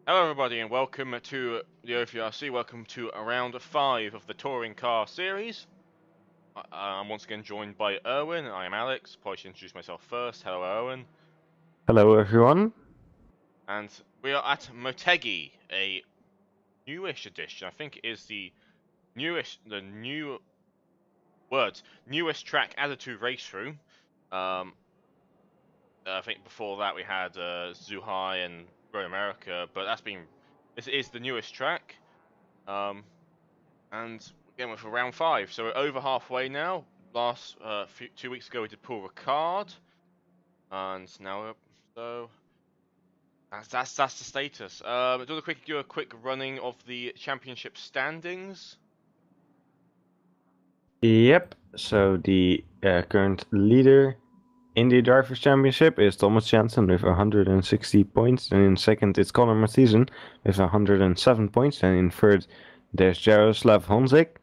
Hello everybody and welcome to the OVRC, welcome to round 5 of the Touring Car Series. I'm once again joined by Erwin, I am Alex, probably should introduce myself first. Hello Erwin. Hello everyone. And we are at Motegi, a newish edition, I think it is the newest track added to race through. I think before that we had Zuhai and Road America, but this is the newest track. And again, we're for round 5, so we're over halfway now. Last 2 weeks ago we did Paul Ricard, and now so that's the status. Do a quick running of the championship standings. Yep, so the current leader in the Drivers' Championship is Thomas Jansen with 160 points, and in second it's Conor Mathieson with 107 points, and in third there's Jaroslav Honzik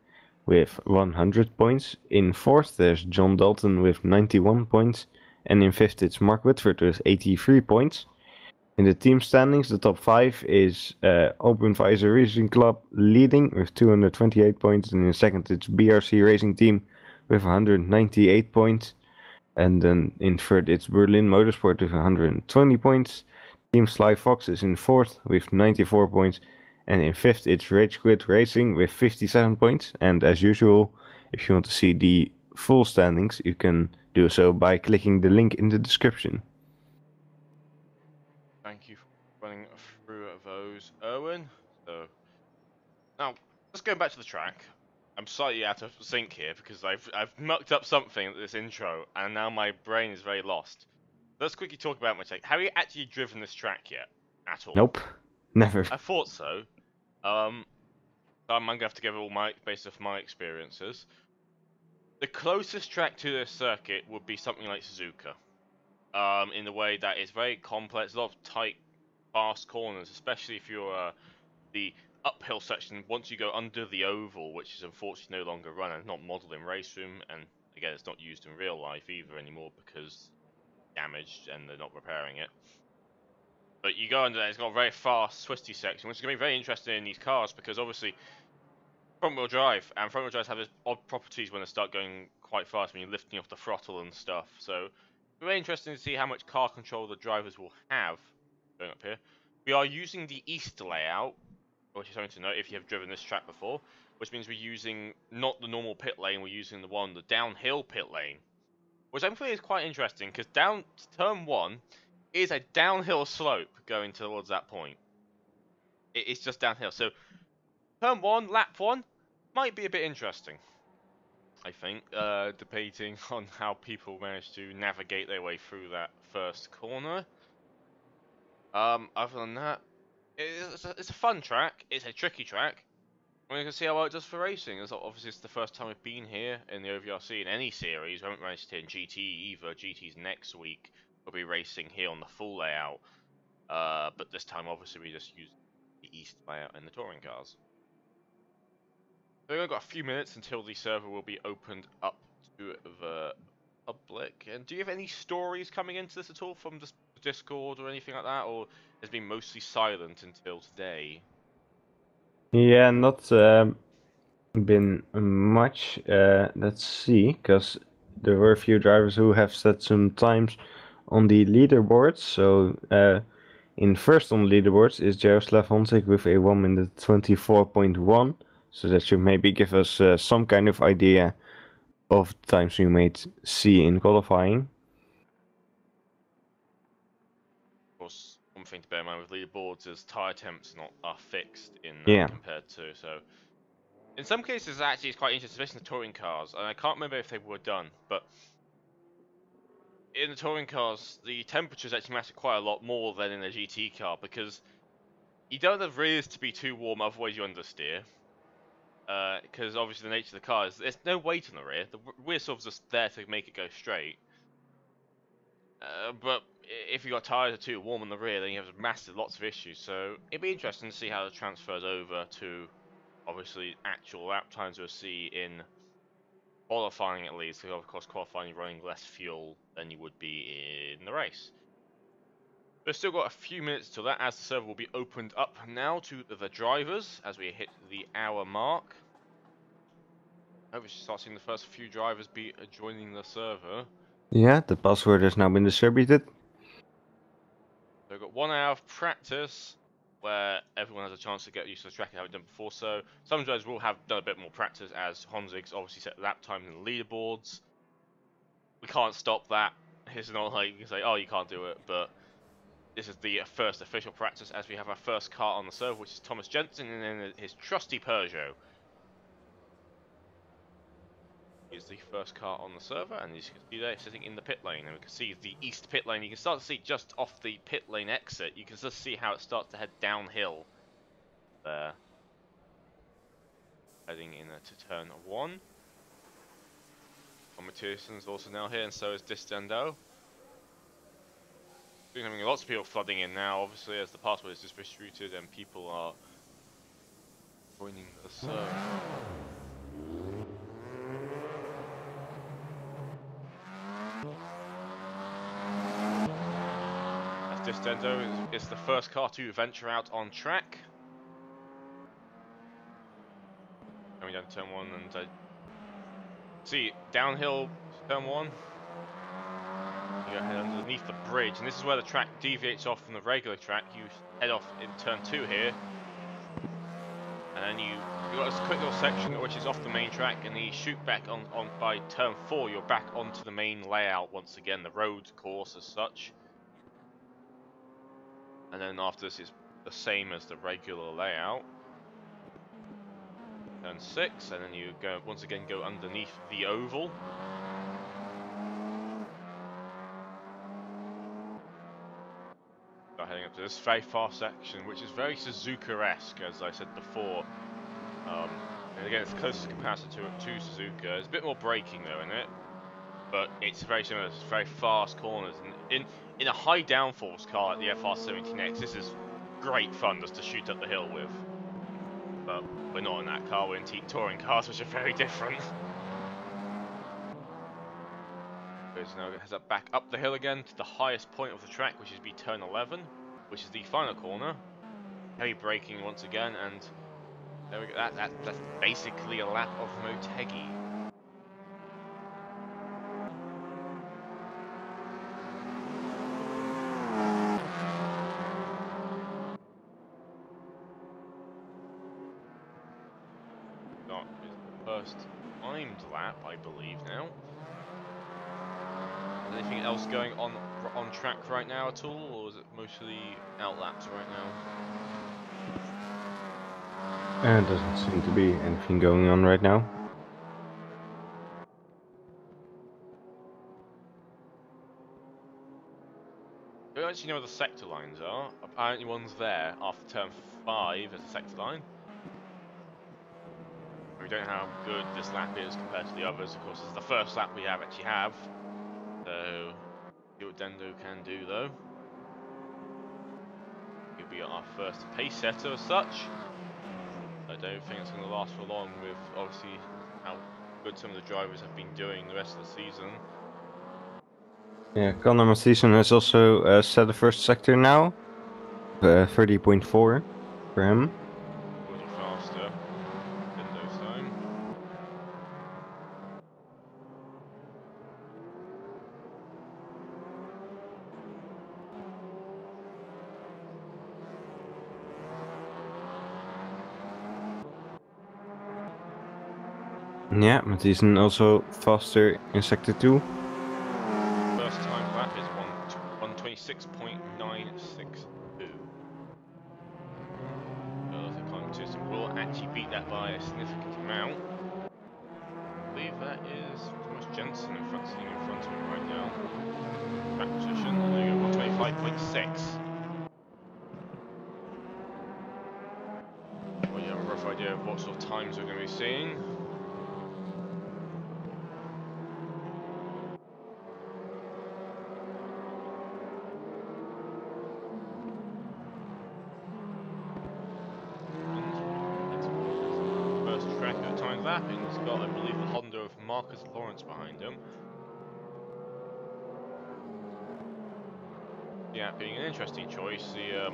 with 100 points. In fourth there's John Dalton with 91 points, and in fifth it's Mark Whitford with 83 points. In the team standings, the top 5 is Open Visor Racing Club leading with 228 points, and in second it's BRC Racing Team with 198 points, and then in third it's Berlin Motorsport with 120 points. Team Sly Fox is in fourth with 94 points, and in fifth it's Rage Quit Racing with 57 points. And as usual, if you want to see the full standings, you can do so by clicking the link in the description. Thank you for running through those, Erwin. So now let's go back to the track. I'm slightly out of sync here because I've mucked up something at this intro, and now my brain is very lost. Let's quickly talk about Motegi. Have you actually driven this track yet? At all? Nope, never. I thought so. I'm gonna have to give all based off my experiences. The closest track to this circuit would be something like Suzuka. In the way that it's very complex, a lot of tight, fast corners, especially if you're the uphill section. Once you go under the oval, which is unfortunately no longer run and not modelled in race room, and again, it's not used in real life either anymore because damaged and they're not repairing it. But you go under there, it's got a very fast, twisty section, which is going to be very interesting in these cars because obviously front-wheel drive, and front-wheel drives have this odd properties when they start going quite fast when you're lifting off the throttle and stuff. So it's very interesting to see how much car control the drivers will have going up here. We are using the east layout, which is something to note if you have driven this track before, which means we're using not the normal pit lane, we're using the downhill pit lane, which I think is quite interesting because turn 1 is a downhill slope going towards that point. It's just downhill, so turn 1, lap 1 might be a bit interesting, I think, debating on how people manage to navigate their way through that first corner. Other than that, it's a fun track. It's a tricky track. We're going to see how well it does for racing. Obviously, it's the first time we've been here in the OVRC in any series. We haven't raced here in GT either. GT's next week. We'll be racing here on the full layout. But this time, obviously, we just use the east layout in the touring cars. So we've only got a few minutes until the server will be opened up to the public. And do you have any stories coming into this at all from the Discord or anything like that? Or has it been mostly silent until today? Yeah, not been much. Let's see, because there were a few drivers who have set some times on the leaderboards. So in first on the leaderboards is Jaroslav Honzik with a 1 minute 24.1. So that should maybe give us some kind of idea of the times we might see in qualifying. Of course, one thing to bear in mind with leaderboards is tyre temps are fixed in Yeah. compared to, so in some cases actually it's quite interesting, especially in the touring cars, and I can't remember if they were done, but in the touring cars the temperatures actually matter quite a lot more than in a GT car because you don't have the rears to be too warm, otherwise you understeer. Because obviously the nature of the car is there's no weight on the rear. The rear sort of just there to make it go straight. But if you got tyres are too warm on the rear, then you have lots of issues. So it'd be interesting to see how it transfers over to obviously actual lap times we'll see in qualifying at least. Because of course qualifying you're running less fuel than you would be in the race. We've still got a few minutes till that, as the server will be opened up now to the drivers as we hit the hour mark. I hope we should start seeing the first few drivers be joining the server. Yeah, the password has now been distributed. So we've got 1 hour of practice where everyone has a chance to get used to the track and haven't done before. So some drivers will have done a bit more practice, as Honzig's obviously set lap times in the leaderboards. We can't stop that. It's not like you can say, oh, you can't do it, but this is the first official practice as we have our first car on the server, which is Thomas Jensen, and then his trusty Peugeot is the first car on the server, and as you can see there, sitting in the pit lane, and we can see the east pit lane. You can start to see just off the pit lane exit, you can just see how it starts to head downhill there, heading into turn 1. Matthewson's also now here, and so is Distendo. We're having lots of people flooding in now, obviously, as the password is distributed and people are joining the server. As Distendo is the first car to venture out on track. Coming down to turn 1, and see, downhill turn 1. You go head underneath the bridge, and this is where the track deviates off from the regular track. You head off in turn 2 here, and then you got this quick little section which is off the main track, and then you shoot back on by turn 4. You're back onto the main layout once again, the road course as such. And then after this is the same as the regular layout. Turn 6, and then you go once again go underneath the oval. Heading up to this very fast section, which is very Suzuka-esque, as I said before. And again, it's the closest comparison to Suzuka. There's a bit more braking though in it, but it's very similar. It's very fast corners, and in a high downforce car like the FR17X, this is great fun just to shoot up the hill with. But we're not in that car. We're in touring cars, which are very different. So now it has up back up the hill again to the highest point of the track, which is be turn 11, which is the final corner. Heavy braking once again, and there we go. That's basically a lap of Motegi. That is the first timed lap, I believe now. Anything else going on track right now at all, or is it mostly outlaps right now? Doesn't seem to be anything going on right now. I don't actually know where the sector lines are. Apparently one's there after turn 5 as a sector line. We don't know how good this lap is compared to the others. Of course, this is the first lap we actually have. So, see what Dendo can do though. He'll be our first pace setter as such. I don't think it's going to last for long with obviously how good some of the drivers have been doing the rest of the season. Yeah, Conor Matheson has also set the first sector now. 30.4 for him. Already faster. Dendo's time. Yeah, Matheson also faster in sector 2. First time lap is 126.962. Matheson will actually beat that by a significant amount. I believe that is Thomas Jensen sitting in front of him right now. Back position, and there you go, 125.6. Well, you have a rough idea of what sort of times we're going to be seeing. Lapping. He's got, I believe, the Honda of Marcus Lawrence behind him. yeah, being an interesting choice. The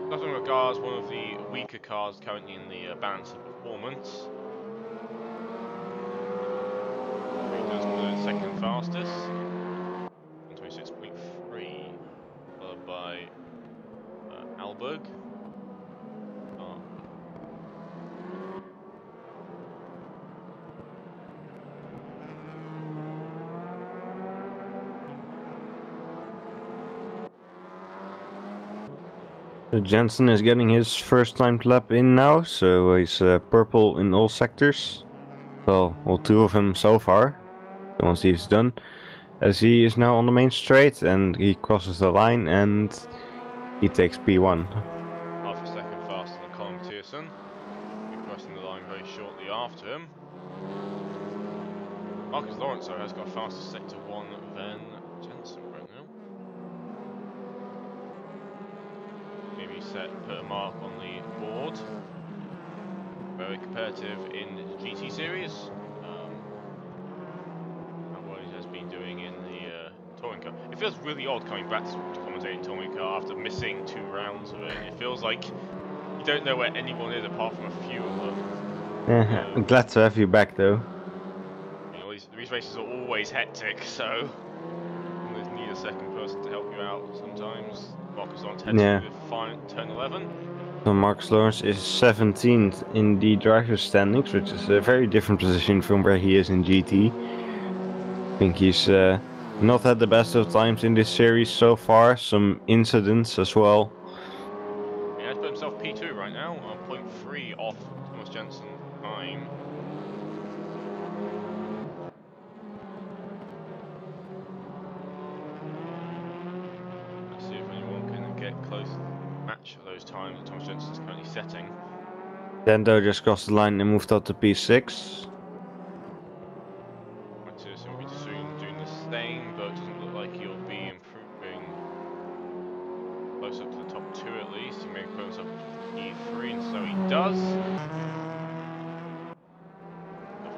Custom car is one of the weaker cars currently in the balance of performance. He does the second fastest, 126.3, followed by Alberg. Oh. So Jensen is getting his first timed lap in now, so he's purple in all sectors. Well, two of them so far. So once he's done, as he is now on the main straight and he crosses the line and he takes P1. Half a second faster than Colin Pearson. Be crossing the line very shortly after him. Marcus Lawrence, though, has got a faster sector 1 than Jensen right now. Maybe put a mark on the board. Very competitive in the GT series. How well he has been doing in the touring car. It feels really odd coming back to commentating touring car after missing 2 rounds of it. It feels like you don't know where anyone is apart from a few of them. I'm glad to have you back though. You know, these races are always hectic, so you always need a second person to help you out sometimes. Marcus Lawrence heads through the turn 11. So Marcus Lawrence is 17th in the driver's standings, which is a very different position from where he is in GT. I think he's not had the best of times in this series so far, some incidents as well. He has put himself P2 right now, 0.3 off Thomas Jensen's time. Let's see if anyone can get close to match those times that Thomas Jensen's currently setting. Dendo just crossed the line and moved up to P6. Mattiasen will be soon doing the same, but it doesn't look like he'll be improving close up to the top 2 at least. He may put himself P3, and so he does.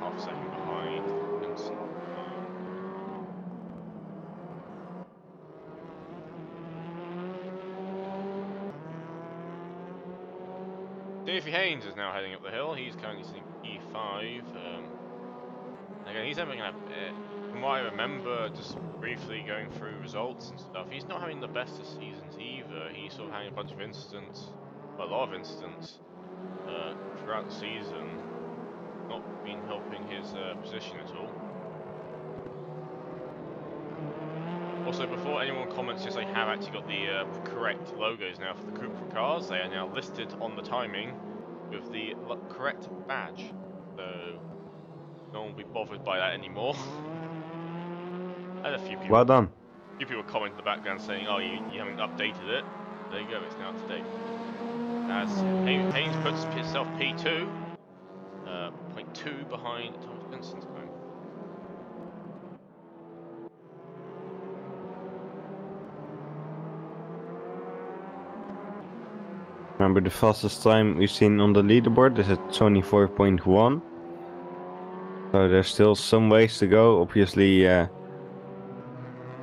Half a second behind Jensen. Davey Haynes is now heading up the hill. He's currently sitting P5. Again, he's having from what I remember, just briefly going through results and stuff, he's not having the best of seasons either. He's sort of having a bunch of incidents, a lot of incidents, throughout the season. Not been helping his position at all. Also, before anyone comments, yes, I have actually got the correct logos now for the group of cars. They are now listed on the timing with the correct badge. So no one will be bothered by that anymore. And a few people. Well done. A few people comment in the background saying, "Oh, you haven't updated it." There you go. It's now up to date. As Haynes puts himself P2, 0.2 behind Thomas Jensen's time. Remember, the fastest time we've seen on the leaderboard is at 24.1. So there's still some ways to go. Obviously, the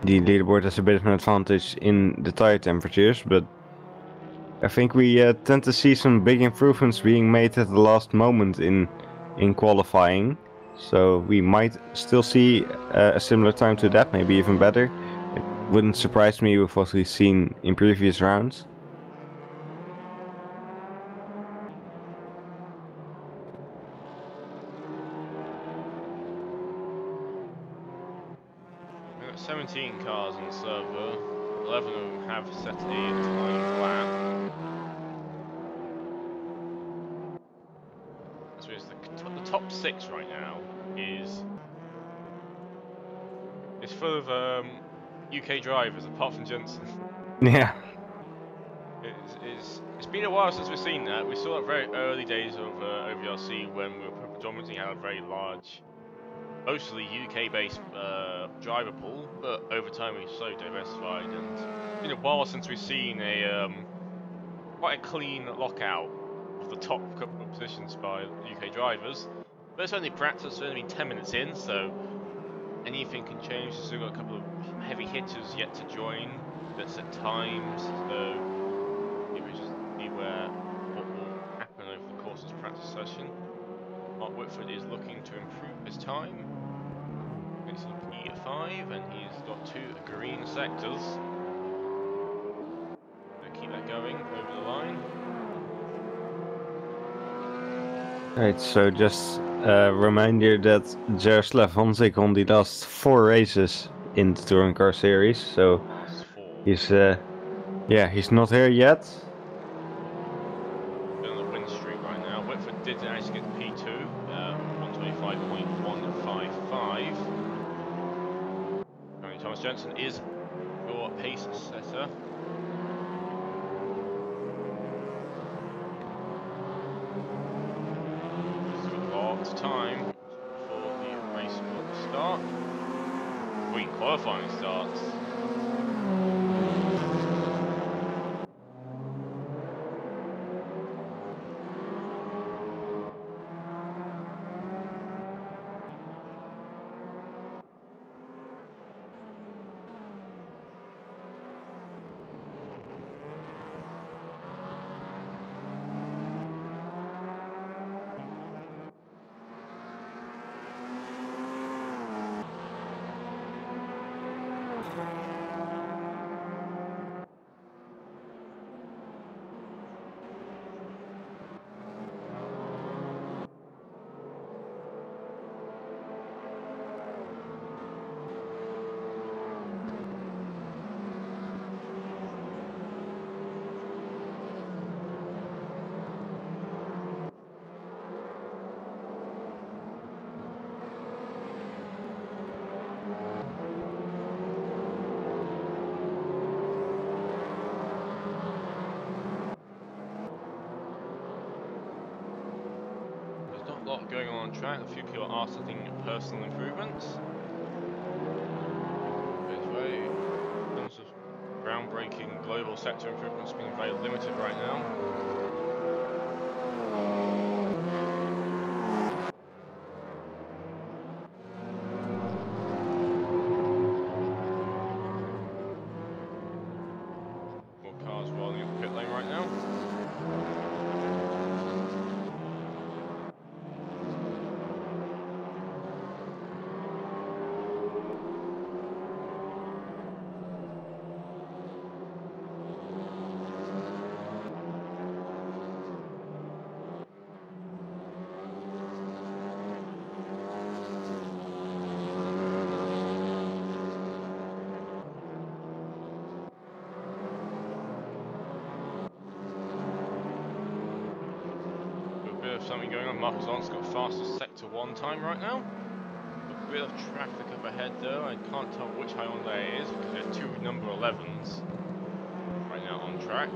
leaderboard has a bit of an advantage in the tire temperatures, but I think we tend to see some big improvements being made at the last moment in qualifying. So we might still see a similar time to that, maybe even better. It wouldn't surprise me with what we've seen in previous rounds. We've got 17 cars on the server. 11 of them have set a timed lap. So it's the top 6 right now is full of UK drivers, apart from Jensen. Yeah. It's been a while since we've seen that. We saw that very early days of OVRC when we predominantly had a very large, mostly UK-based driver pool, but over time we've so diversified, and it's been a while since we've seen a quite a clean lockout of the top couple of positions by UK drivers. But it's only practice, it's only been 10 minutes in, so anything can change. We've still got a couple of heavy hitters yet to join that set times, so we just see what will happen over the course of this practice session. Mark Whitford is looking to improve his time. It's P5 and he's got 2 green sectors. So keep that going over the line. Right, so just a reminder that Jaroslav Honzik won the last 4 races in the Touring Car Series, so Last 4. he's he's not here yet. On the win streak right now. Whitford did actually get P2, 125.155. Thomas Jensen is your pace setter. Lots of time before the race will start. Green qualifying starts. Not a lot going on track. A few people are setting personal improvements. This way, in terms of groundbreaking global sector improvements being very limited right now. More cars rolling up the pit lane right now. Something going on. Marcus Lance got fastest sector 1 time right now. A bit of traffic up ahead though. I can't tell which Hyundai it is because there's 2 number 11s right now on track.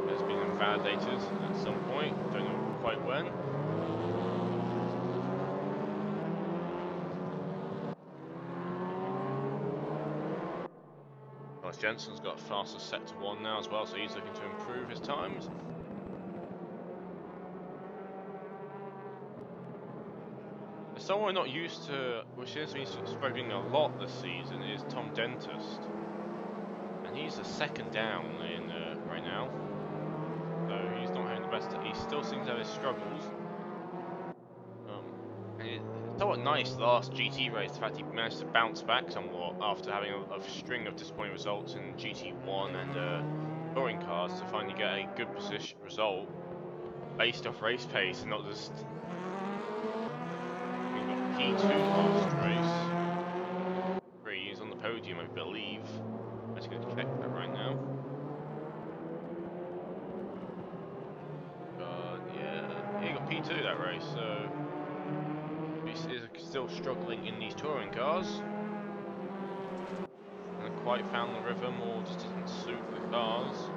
It's been invalidated at some point. Don't know quite when. Jensen's got fastest sector 1 now as well, so he's looking to improve his times. Someone we're not used to, which seems to be struggling a lot this season, is Tom Dentist. And he's the 2nd down in right now. So he's not having the best, he still seems to have his struggles. And it's somewhat nice the last GT race, the fact he managed to bounce back somewhat after having a string of disappointing results in GT1 and touring cars to finally get a good position result based off race pace and not just P2 last race. He's on the podium, I believe. I'm just going to check that right now. But yeah, he got P2 that race, so he is still struggling in these touring cars. Hasn't quite found the rhythm, or just doesn't suit the cars.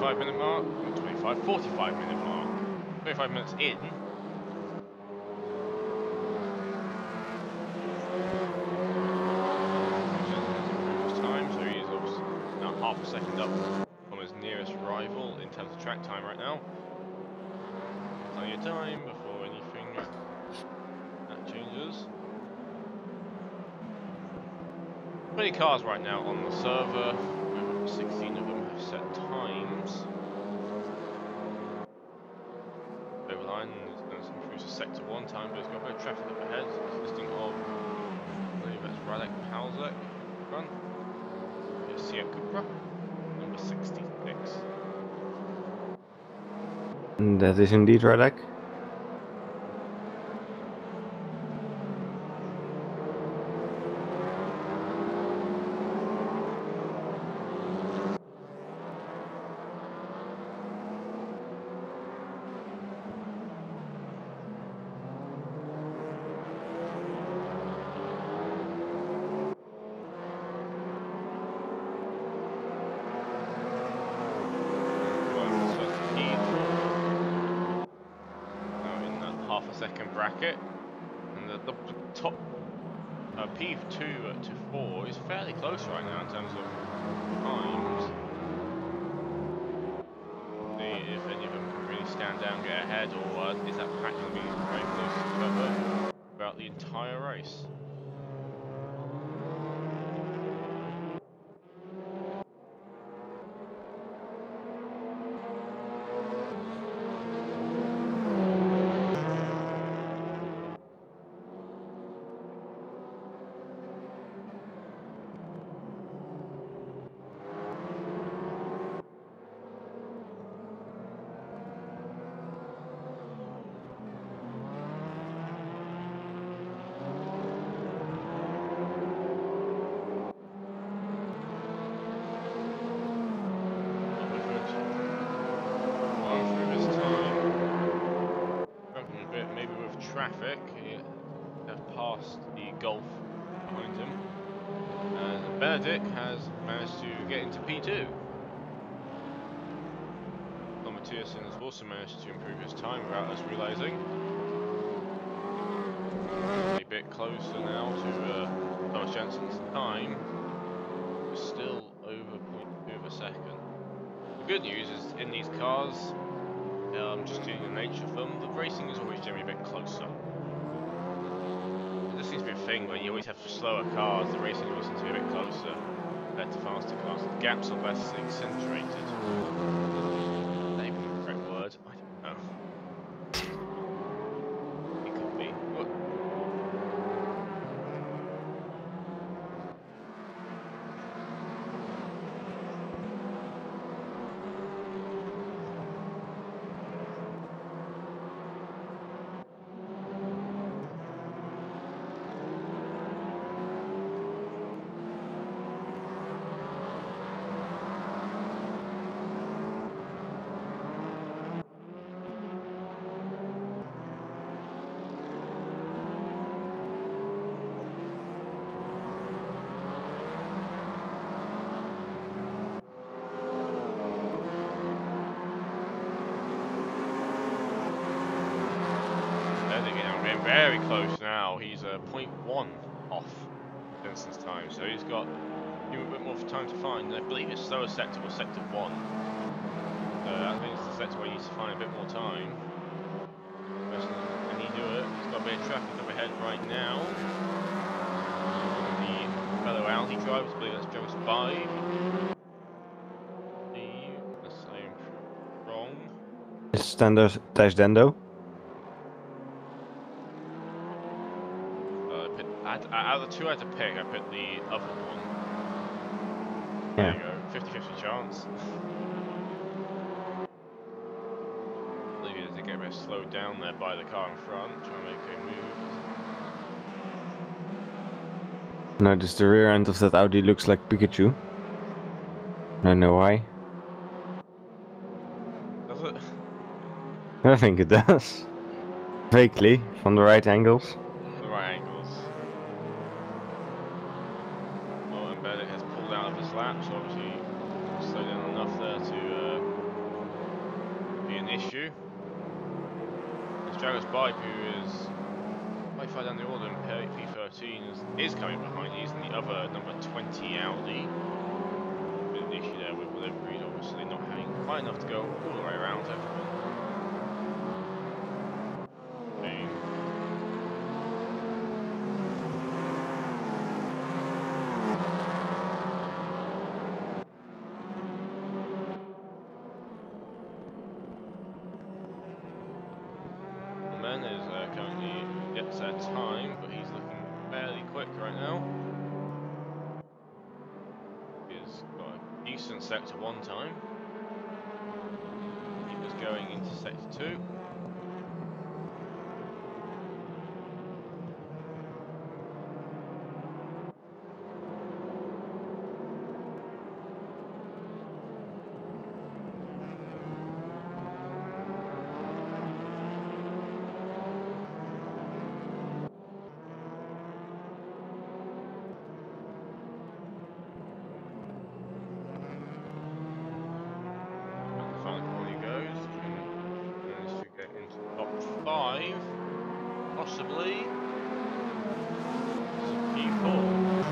25-minute mark. Not 25, 45-minute mark. 25 minutes in. Time, so he's obviously about half a second up from his nearest rival in terms of track time right now. Plenty of time before anything that changes. 20 cars right now on the server. 16 of them have set times. Overline is going to improve to sector 1 time, but it's got a bit of traffic up ahead, consisting of, I believe that's Radek Palzek run. Sia Cupra, number 66. And that is indeed Radek. Second bracket, and the top P2 to 4 is fairly close right now in terms of times. See if any of them can really stand down, get ahead, or is that pack going to be very close together throughout the entire race? Maybe with traffic, he have passed the Gulf behind him, and Benedict has managed to get into P2. Mathiasen has also managed to improve his time without us realising. A bit closer now to Thomas Jensen's time, but still over 0.2 of a second. The good news is in these cars, just due to the nature of them, the racing is always generally a bit closer. There seems to be a thing where you always have slower cars, the racing always seems to be a bit closer compared to faster cars. The gaps are less accentuated. Is that even the correct word? I don't know. It could be. Look. Very close now. He's 0.1 off Jensen's time, so he's got a bit more time to find. And I believe his slowest sector was sector 1. That means the sector where he needs to find a bit more time. Can he do it? He's got a bit of traffic up ahead right now. The fellow Audi drivers, I believe that's Joe's 5. Unless I am wrong. It's Standard Dash Dendo. Out of the two I had to pick, I picked the other one. Yeah. There you go, 50-50 chance. I believe he had to get a bit slowed down there by the car in front, trying to make a move. Notice the rear end of that Audi looks like Pikachu. I don't know why. Does it? I think it does. Vaguely, from the right angles. The right angles. Well, and Bennett has pulled out of his lap, so obviously slowed down enough there to an issue. As Dragos Bipe, who is quite far down the order, and P13 is coming behind. He's in the other number 20 Audi. Bit of an issue there with deliveries, obviously not having quite enough to go all the way around everyone. Is currently gets their time, but he's looking fairly quick right now. He's got a decent sector 1 time. He was going into sector 2. Top 5, possibly. P4.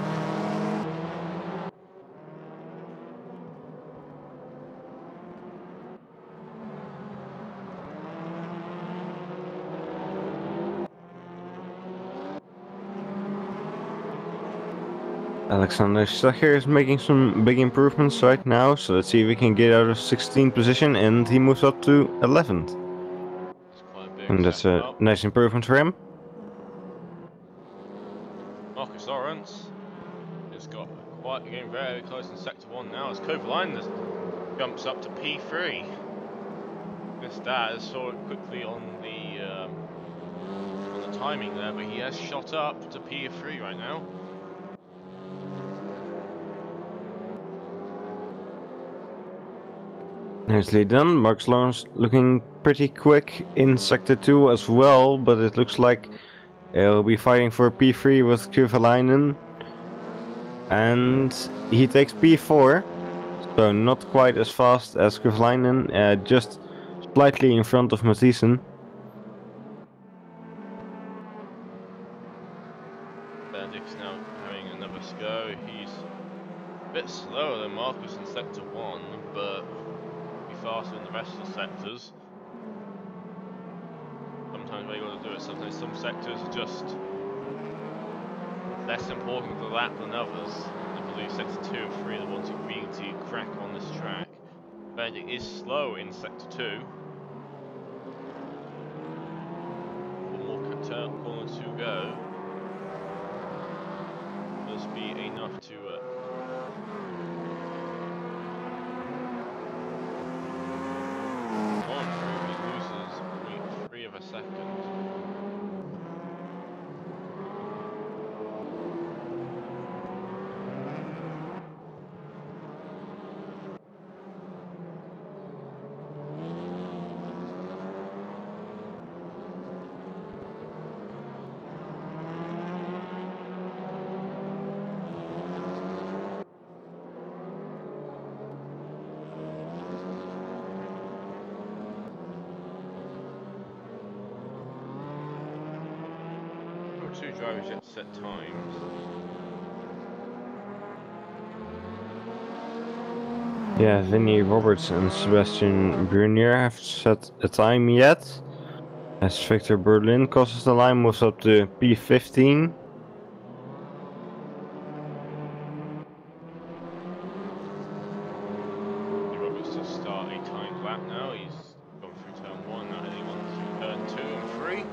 Alexander Stacher is making some big improvements right now, so let's see if we can get out of 16th position, and he moves up to 11th. And that's a nice improvement for him. Marcus Lawrence has got quite getting very close in sector 1 now as Kovalainen jumps up to P3. Missed that, as saw it quickly on the timing there, but he has shot up to P3 right now. Nicely done. Marcus Lawrence looking pretty quick in sector 2 as well, but it looks like he'll be fighting for P3 with Kovalainen. And he takes P4, so not quite as fast as Kovalainen, just slightly in front of Mathiesen. Benedict's now having another go. He's a bit slower than Marcus in sector 1, but faster than the rest of the sectors. Sometimes what you got to do it. Sometimes some sectors are just less important to the lap than others. I believe sector 2 and 3 are the ones who really crack on this track. Benedict is slow in sector 2. One more corner to go. Must be enough to he loses 0.3 of a second. Two drivers yet to set times. Yeah, Vinnie Roberts and Sebastian Brunier have set a time yet. As Victor Berlin crosses the line, moves up to P15. Roberts to start a timed lap now. He's gone through turn 1, now heading on to turn 2 and 3.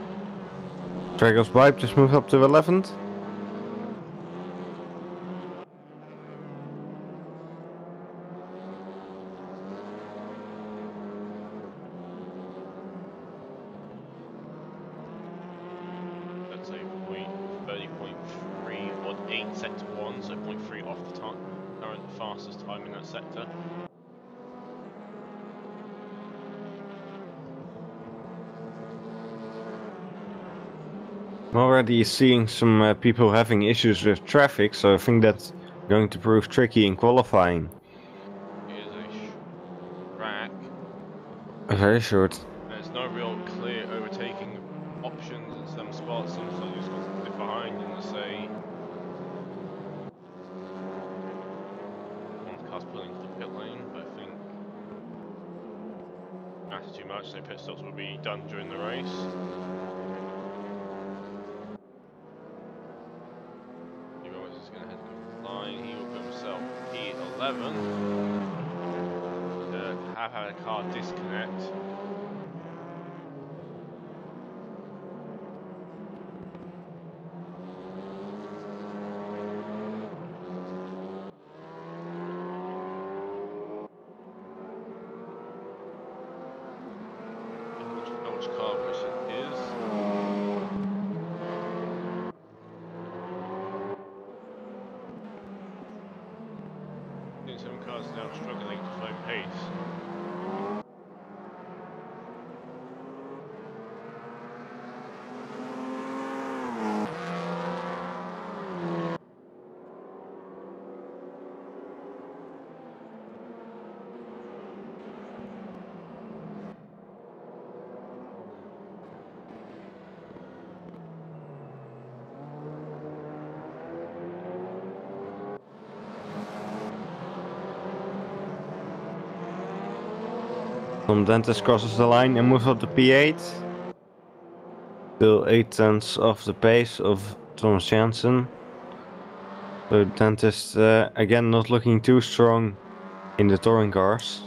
Dragos Bipe just moved up to 11th. That's a 30.3 on 8 sector 1, so 0.3 off the current fastest time in that sector. I'm already seeing some people having issues with traffic, so I think that's going to prove tricky in qualifying. Here's a track. Very short. There's no real clear overtaking options in some spots. Sometimes you just got to slip behind and say, one car's pulling into the pit lane, but I think that's too much. So pit stops will be done during the race. He is going to head to the line. He will put himself P11. Have had a car disconnect. Which car which it is. Some cars are now struggling to find pace. Tom Dentist crosses the line and moves up to P8. Still 8/10 off the pace of Thomas Jansen. So Dentist again not looking too strong in the touring cars.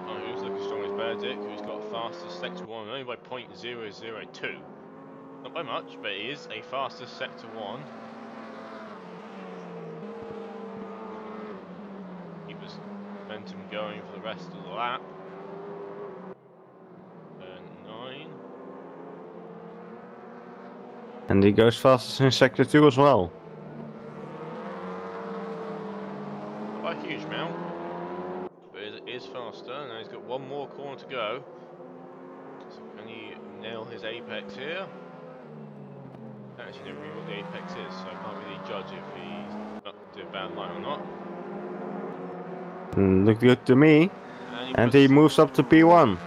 Oh, who's looking strong as Benedict, who's got fastest sector 1 only by 0.002. Not by much, but he is a fastest sector 1. Keep his momentum going for the rest of the lap. Turn 9. And he goes fastest in sector 2 as well. Not by a huge amount, but it is faster. Now he's got one more corner to go. So can he nail his apex here? I actually never knew what the apex is, so I can't really judge if he's up to a bad line or not. Looked good to me. And he moves up to P1.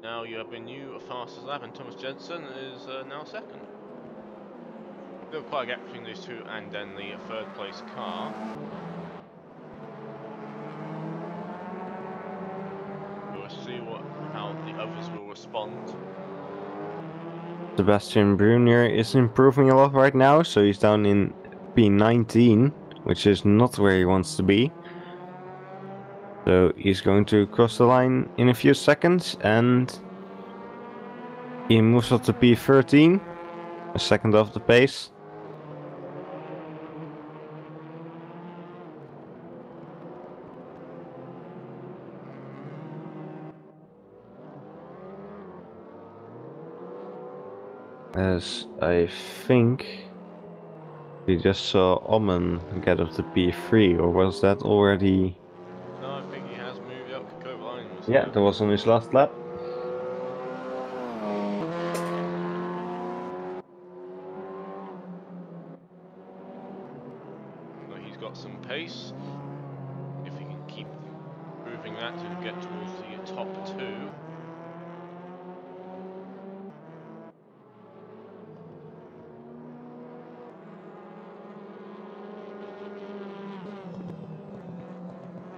Now you have been new fastest lap, and Thomas Jensen is now second. Still quite a gap between those two and then the third place car. We'll see how the others will respond. Sebastian Brunier is improving a lot right now, so he's down in P19, which is not where he wants to be. So he's going to cross the line in a few seconds, and he moves up to P13, a second off the pace. As I think we just saw Omen get up to P3, or was that already? No, I think he has moved up Coco line. Yeah, that was on his last lap. So he's got some pace. If he can keep improving that to get towards the top two.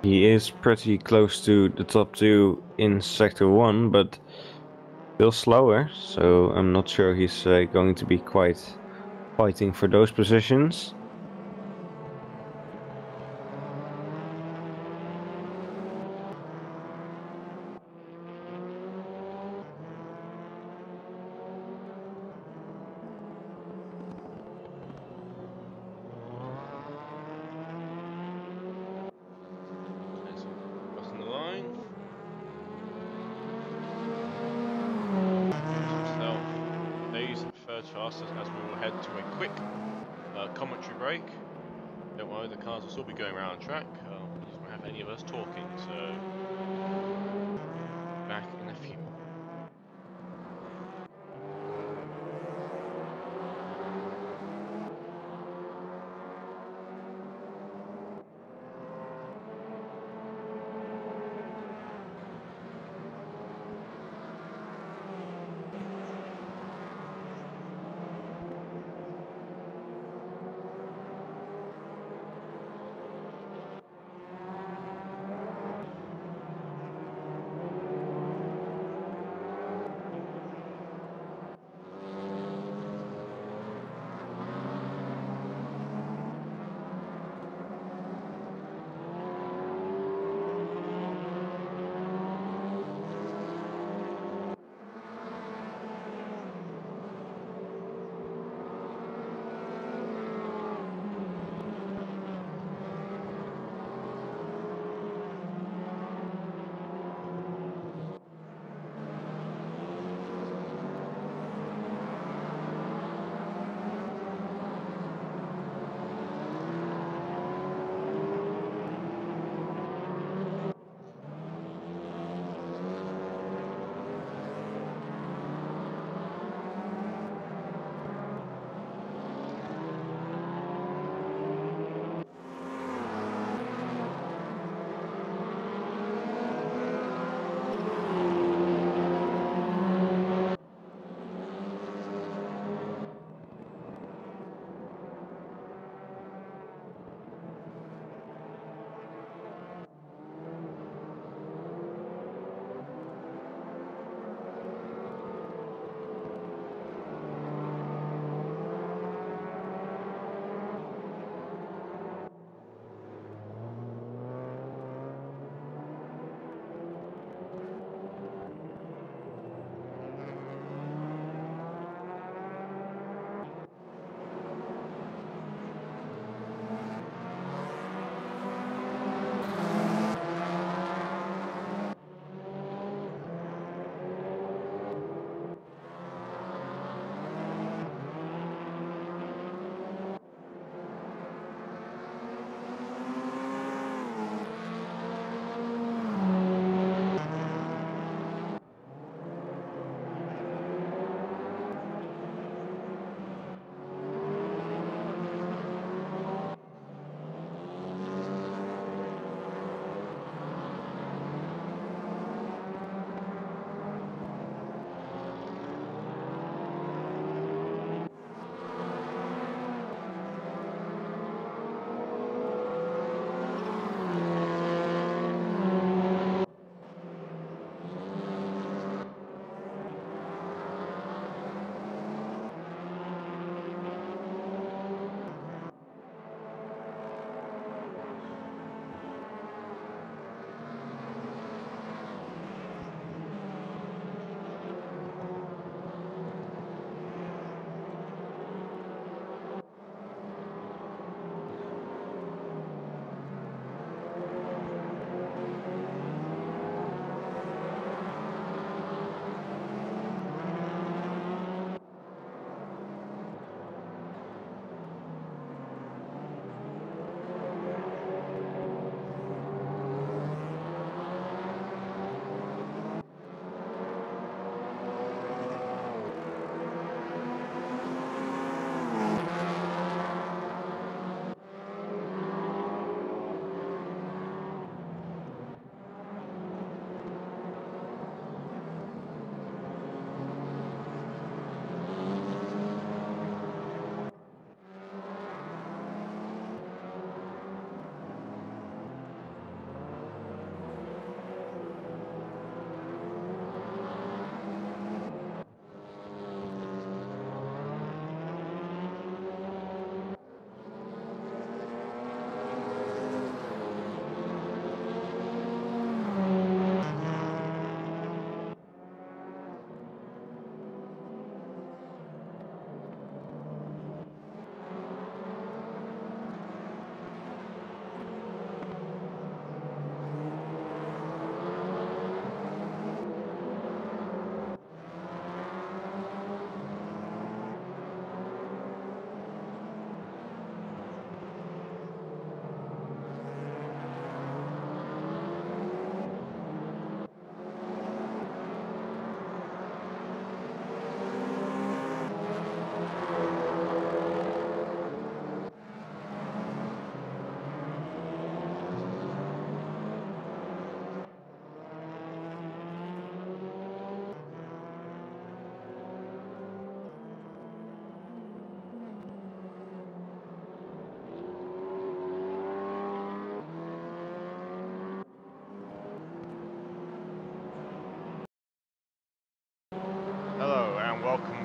He is pretty close to the top two in sector 1, but still slower, so I'm not sure he's going to be quite fighting for those positions. Crossing the line. Himself stays third fastest as we will head to a quick commentary break. Don't worry, the cars will still be going around the track. We just won't have any of us talking, so back in a few.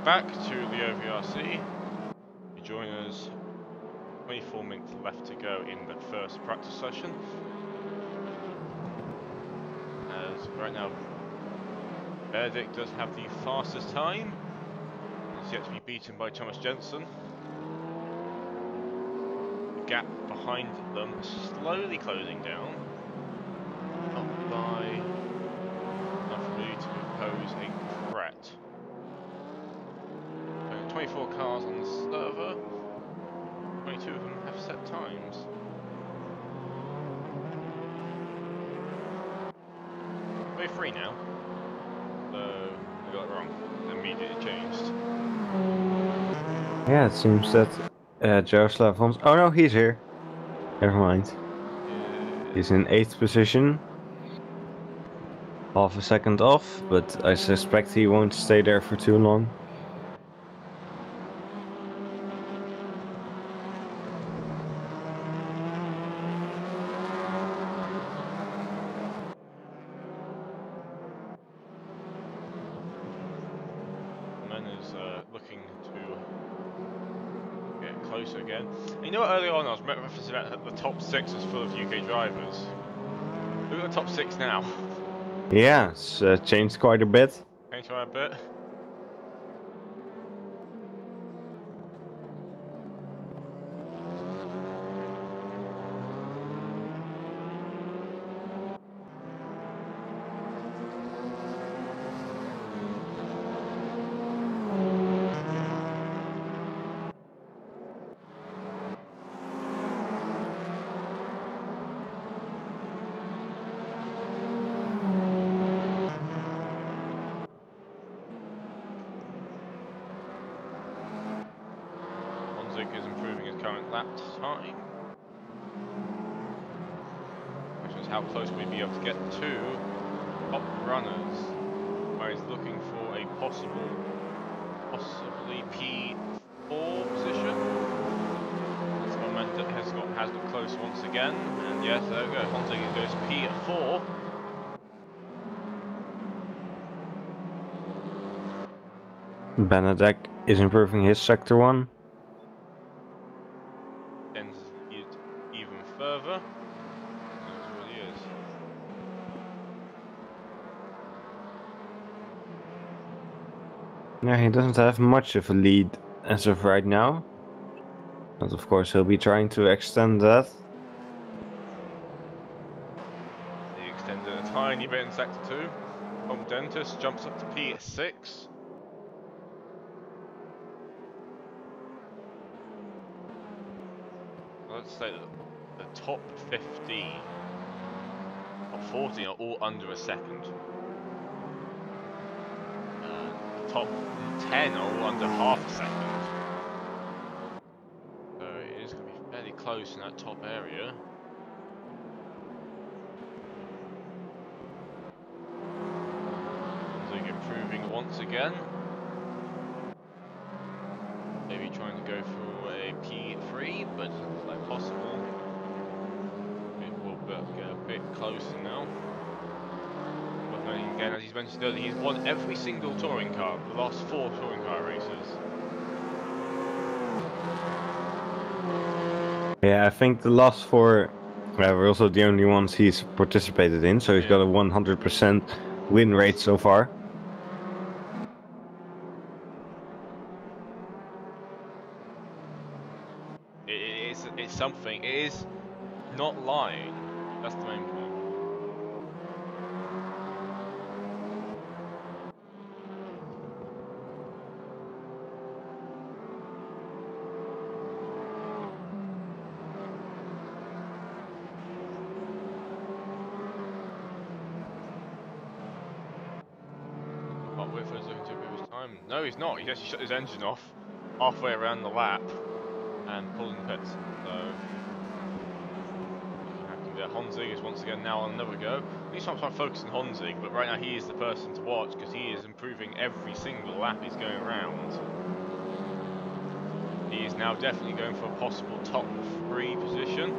back to the OVRC. You join us. 24 minutes left to go in the first practice session. As right now, Benedict does have the fastest time. He's yet to be beaten by Thomas Jensen. The gap behind them slowly closing down. Not by enough really to pose a threat. 24 cars on the server. 22 of them have set times. We're free now. So I got it wrong. Immediately changed. Yeah, it seems that Jaroslav wants... Oh no, he's here. Never mind. He's in 8th position. Half a second off, but I suspect he won't stay there for too long. Looking to get closer again. And you know what, earlier on I was referencing that the top 6 is full of UK drivers. Look at the top 6 now. Yeah, it's changed quite a bit. Changed quite a bit. Is improving his current lap time. Question is how close will he be able to get to top runners? Where he's looking for a possibly P4 position. This momentum has got close once again, and yes, there we go. Motegi goes P4. Benedict is improving his sector 1. Even further. That's what he is. Yeah, he doesn't have much of a lead as of right now. But of course he'll be trying to extend that. He extended a tiny bit in sector 2. Home Dentist jumps up to P6. Let's say that the top 15, top 14 are all under a second. The top 10 are all under half a second. So it is going to be fairly close in that top area. Motegi improving once again. Maybe trying to go for a P3, but it looks like possible. It will get a bit closer now. But then again, as he's mentioned earlier, he's won every single touring car, the last 4 touring car races. Yeah, I think the last 4 were also the only ones he's participated in, so he's got a 100% win rate so far. It's something. It is not lying. That's the main point. But Whitford's looking to improve his time. No, he's not. He actually shut his engine off halfway around the lap and pulled in the pits. So Honzig is once again now on another go. At least I'm trying to focus on Honzig, but right now he is the person to watch because he is improving every single lap he's going around. He is now definitely going for a possible top 3 position.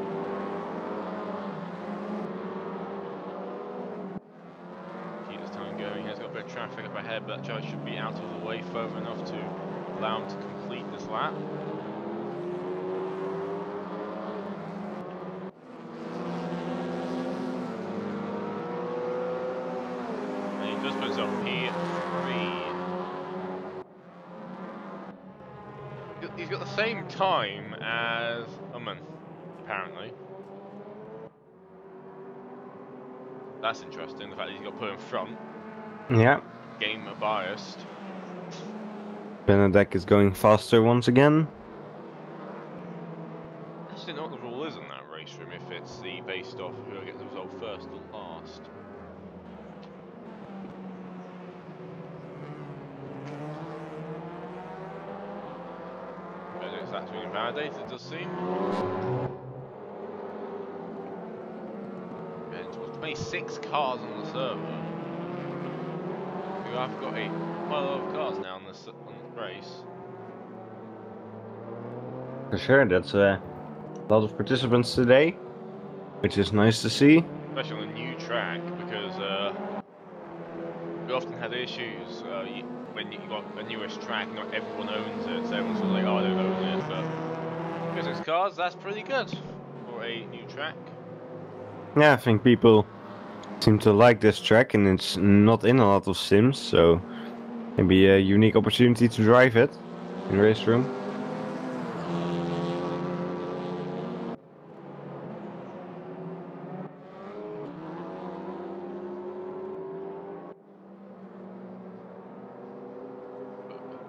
Keep this time going. He has got a bit of traffic up ahead. ahead, but that driver should be out of the way further enough to allow him to complete this lap. And he does put himself P3. He's got the same time as Uman, apparently. That's interesting, the fact that he's got put in front. Yeah. Game biased. Benedek is going faster once again. I just don't know what the rule is in that race room, if it's based off who gets the result first or last. That's been invalidated, it does seem. And 26 cars on the server. I've got quite a lot of cars now on this race. For sure, that's a lot of participants today, which is nice to see. Especially on a new track, because we often had issues when you got a newest track, not everyone owns it, so everyone's sort of like, oh, I don't own it, but because it's cars, that's pretty good for a new track. Yeah, I think people seem to like this track, and it's not in a lot of sims, so maybe a unique opportunity to drive it in race room.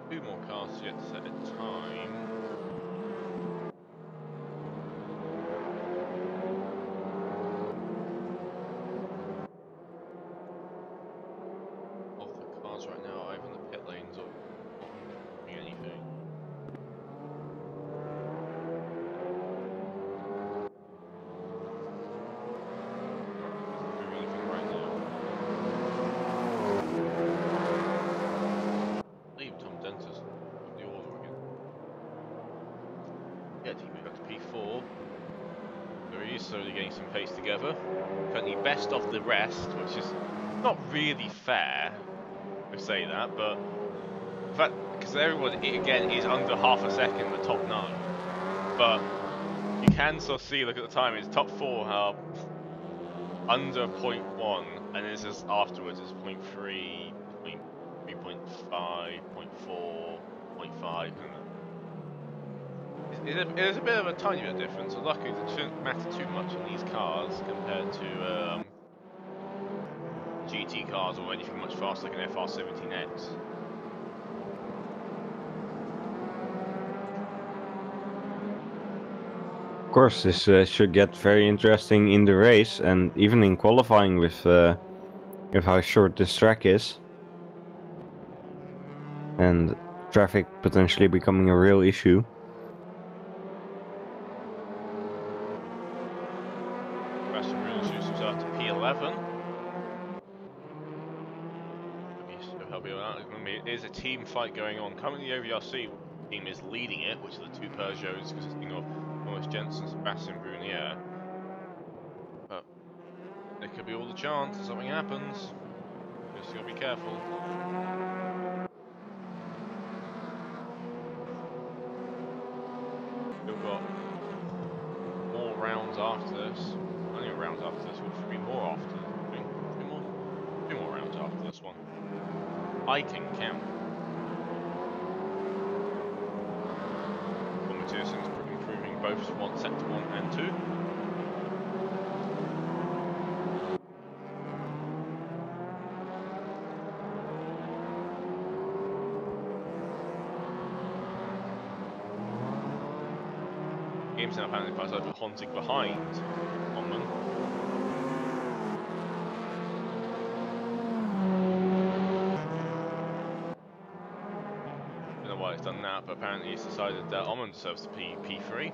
Two more cars yet to set a time. Of the cars right now, either in the pit lanes or not doing anything. Doing anything right now. I believe Tom Dentis took the order again. Yeah, he moved up to P4. So he's slowly getting some pace together. Currently best off the rest, which is not really fair to say that, but in fact, because everyone again is under half a second the top 9, but you can still see, look at the time, it's top 4 are under 0.1, and this is afterwards it's 0.3, 3.5, 0.4, 0.5. It's a bit of a tiny bit of difference, so luckily it shouldn't matter too much on these cars compared to GT cars or anything much faster like an FR17X. Of course, this should get very interesting in the race, and even in qualifying with how short this track is. And traffic potentially becoming a real issue. Sebastian Bruno shoots himself to P11. So he'll be out. Remember, it is a team fight going on. Currently, the OVRC team is leading it, which are the two Peugeots consisting of Thomas Jensen and Sebastian Brunier. But there could be all the chance that something happens. Just gotta be careful. Still got more rounds after this. Only rounds after this. We've got 3 more after this. 3 more rounds after this one. I can count. Competitions improving both sector 1 and 2. Game's now apparently finds out Honzig behind Onman. Don't know why it's done that, but apparently it's decided that Onman deserves the P3.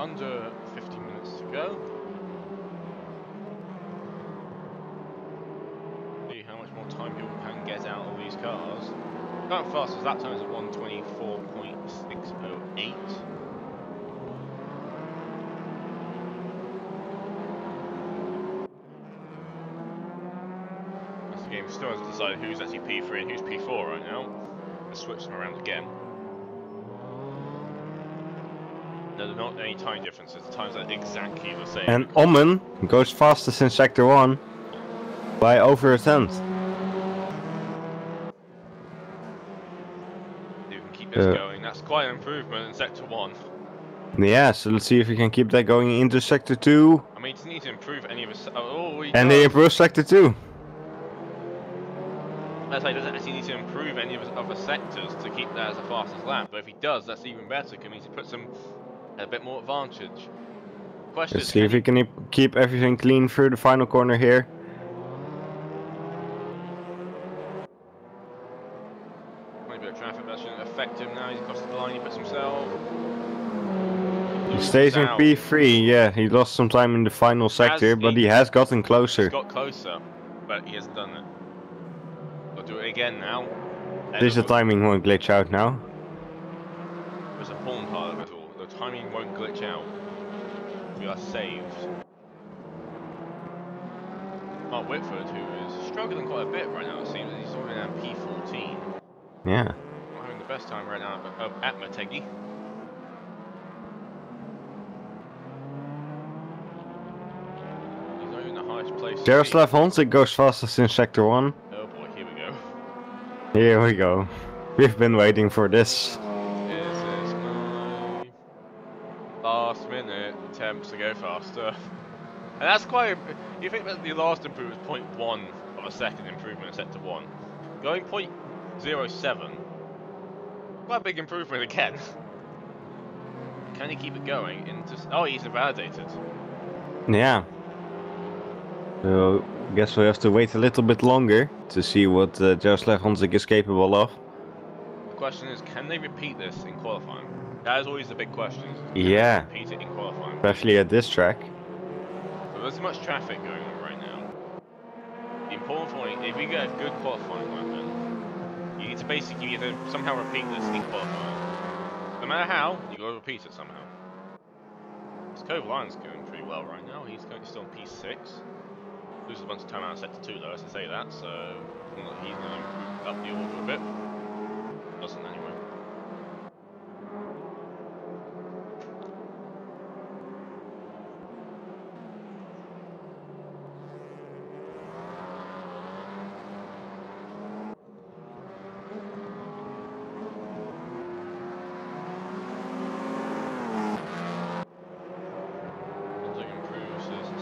under 50 minutes to go. See how much more time people can get out of these cars. Current fastest lap time is at 1:24.608. As the game still hasn't decided who's actually P3 and who's P4 right now. Let's switch them around again. No, there are not any time differences. The times are exactly the same. And Omen goes fastest in Sector 1 by over a tenth. You can keep this going. That's quite an improvement in Sector 1. Yeah, so let's see if we can keep that going into Sector 2. I mean, he doesn't need to improve any of his... Oh, he And does. they improve Sector 2. That's why he doesn't actually need to improve any of his other sectors to keep that as the fastest lap. But if he does, that's even better. It means he puts him at a bit more advantage. Question Let's is, see if we can keep everything clean through the final corner here. A bit of traffic, that shouldn't affect him now. He's across the line, he puts himself. He stays in P3, yeah, he lost some time in the final sector, but he has gotten closer. He's got closer, but he hasn't done it. I'll do it again now. At least the timing won't glitch out now. There's a important part of it all. The timing won't glitch out. We are saved. Mark Whitford, who is struggling quite a bit right now, it seems. He's already at P14. Yeah. Not having the best time right now at Motegi. He's not even the highest place. Jaroslav Honzik goes fastest in Sector 1. Oh boy, here we go. Here we go. We've been waiting for this. This is my last minute attempts to go faster. And that's quite... You think that the last improvement was 0.1 of a second improvement in Sector 1. Going 0.07. Quite a big improvement again. Can he keep it going? Oh, he's invalidated. Yeah. So, I guess we have to wait a little bit longer to see what Jaroslav Honzik is capable of. The question is, can they repeat this in qualifying? That is always the big question. Yeah. Repeat it in qualifying. Especially at this track. But there's much traffic going on right now. The important point, if we get a good qualifying lap in, you need to basically either somehow repeat this in qualifying. No matter how, you gotta repeat it somehow. This Cove Line's going pretty well right now. He's currently still on P6. Loses a bunch of time out of Sector 2 though, as I say that, so he's gonna improve up the order a bit. Doesn't anyway.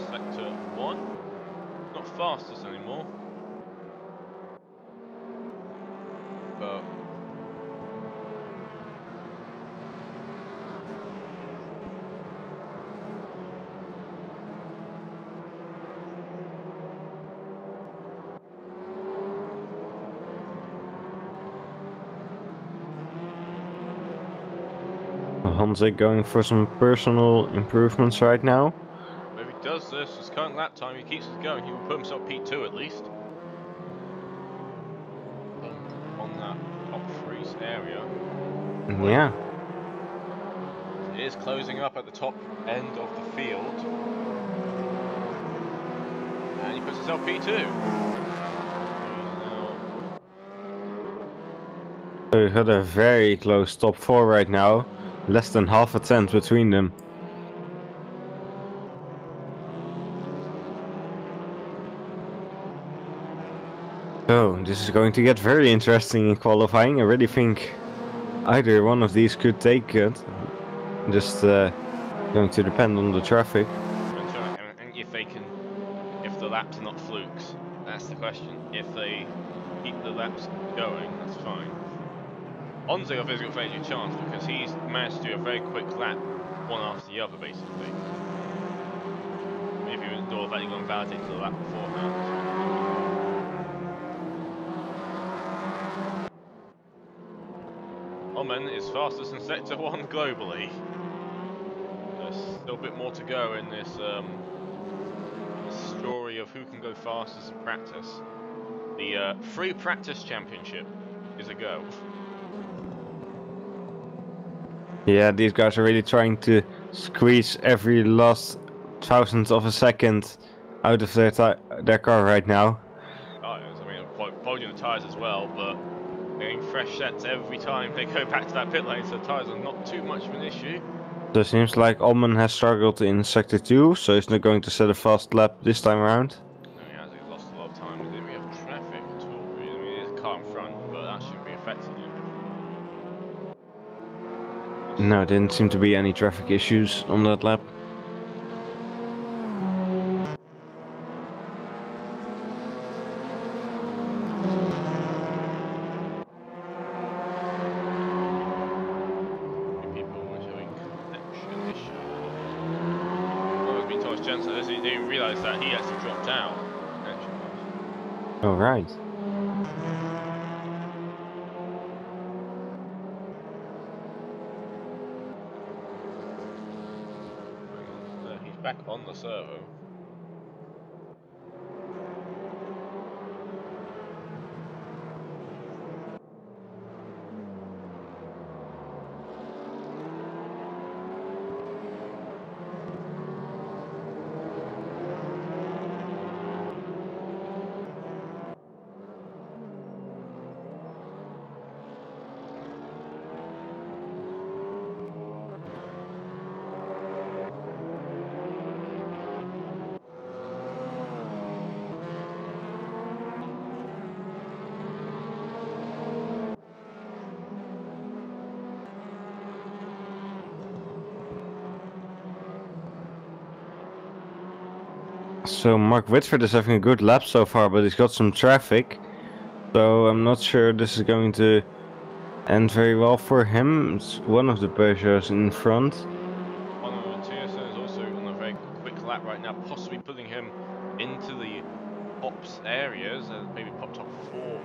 Sector 1. Not fastest anymore. But Honzik going for some personal improvements right now. if he does this, his current lap time, he keeps it going, he will put himself P2 at least. On that top 3 area. Yeah. It is closing up at the top end of the field. And he puts himself P2. So we've got a very close top 4 right now. Less than half a tenth between them. So this is going to get very interesting in qualifying. I really think either one of these could take it. Just going to depend on the traffic. And if the laps are not flukes, that's the question. If they keep the laps going, that's fine. Honzik, I think, has got a very good chance because he's managed to do a very quick lap, one after the other, basically. If you would have that, he got invalidated to the lap beforehand. Omen is fastest in Sector 1 globally. Just Still a bit more to go in this story of who can go fastest in practice. The free practice championship is a go. Yeah, these guys are really trying to squeeze every last thousandth of a second out of their car right now. Tires, I mean, polishing the tires as well, but getting fresh sets every time they go back to that pit lane, so tires are not too much of an issue. So it seems like Ullman has struggled in Sector 2, so he's not going to set a fast lap this time around. No, he has. He's lost a lot of time. We didn't really have traffic at all, really. I mean, it is a car in front, but that shouldn't be affecting him. No, didn't seem to be any traffic issues on that lap. People were showing connection issues. Well, as we told Jensen, he didn't realise that he actually dropped out. Oh, right. He's back on the servo. So Mark Whitford is having a good lap so far, but he's got some traffic. So I'm not sure this is going to end very well for him. It's one of the Peugeots in front. One of the TSN is also on a very quick lap right now, possibly putting him into the tops areas, maybe top 4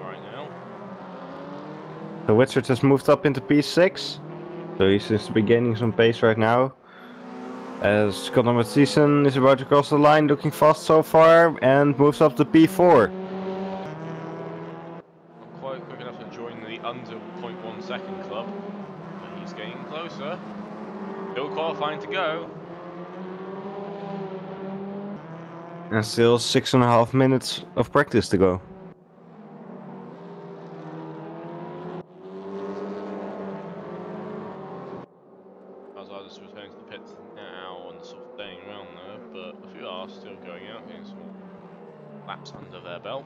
right now. So Whitford has moved up into P6. So he seems to be gaining some pace right now. As Scott Matthiessen is about to cross the line, looking fast so far, and moves up to P4. Not quite quick enough to join the under 0.1 second club, but he's getting closer. Still qualifying to go. And still 6.5 minutes of practice to go. As I just returning to the pits now and sort of staying around there, but a few are still going out, getting some laps under their belt.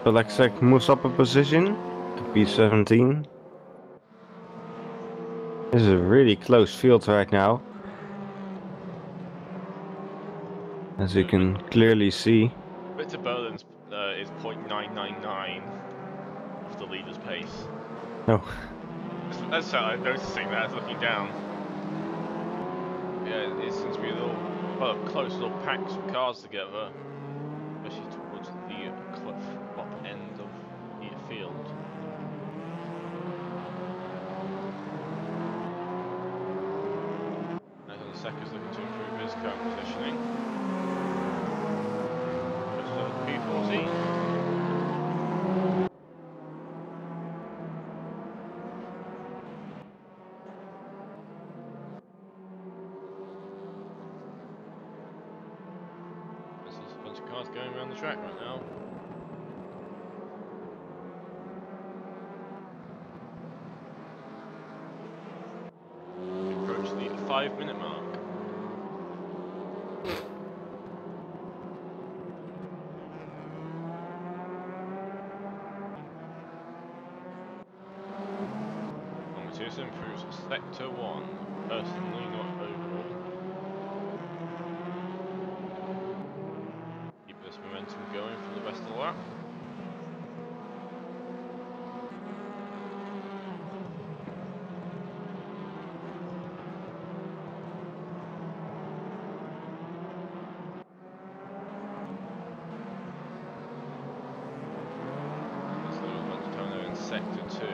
Pelexek moves up a position to P17. This is a really close field right now, as you can clearly see. Victor Berlin's is 0.999 of the leader's pace. Oh. That's how I'm noticing that as looking down. Yeah, it seems to be a little, well, close little packs of cars together, especially towards the top end of the field. Nathan Secker's looking to improve his current positioning. Just P14. There's a bunch of cars going around the track right now. We approach the 5-minute mark. This improves Sector 1, personally, not overall. Keep this momentum going for the rest of the lap. Sector 2.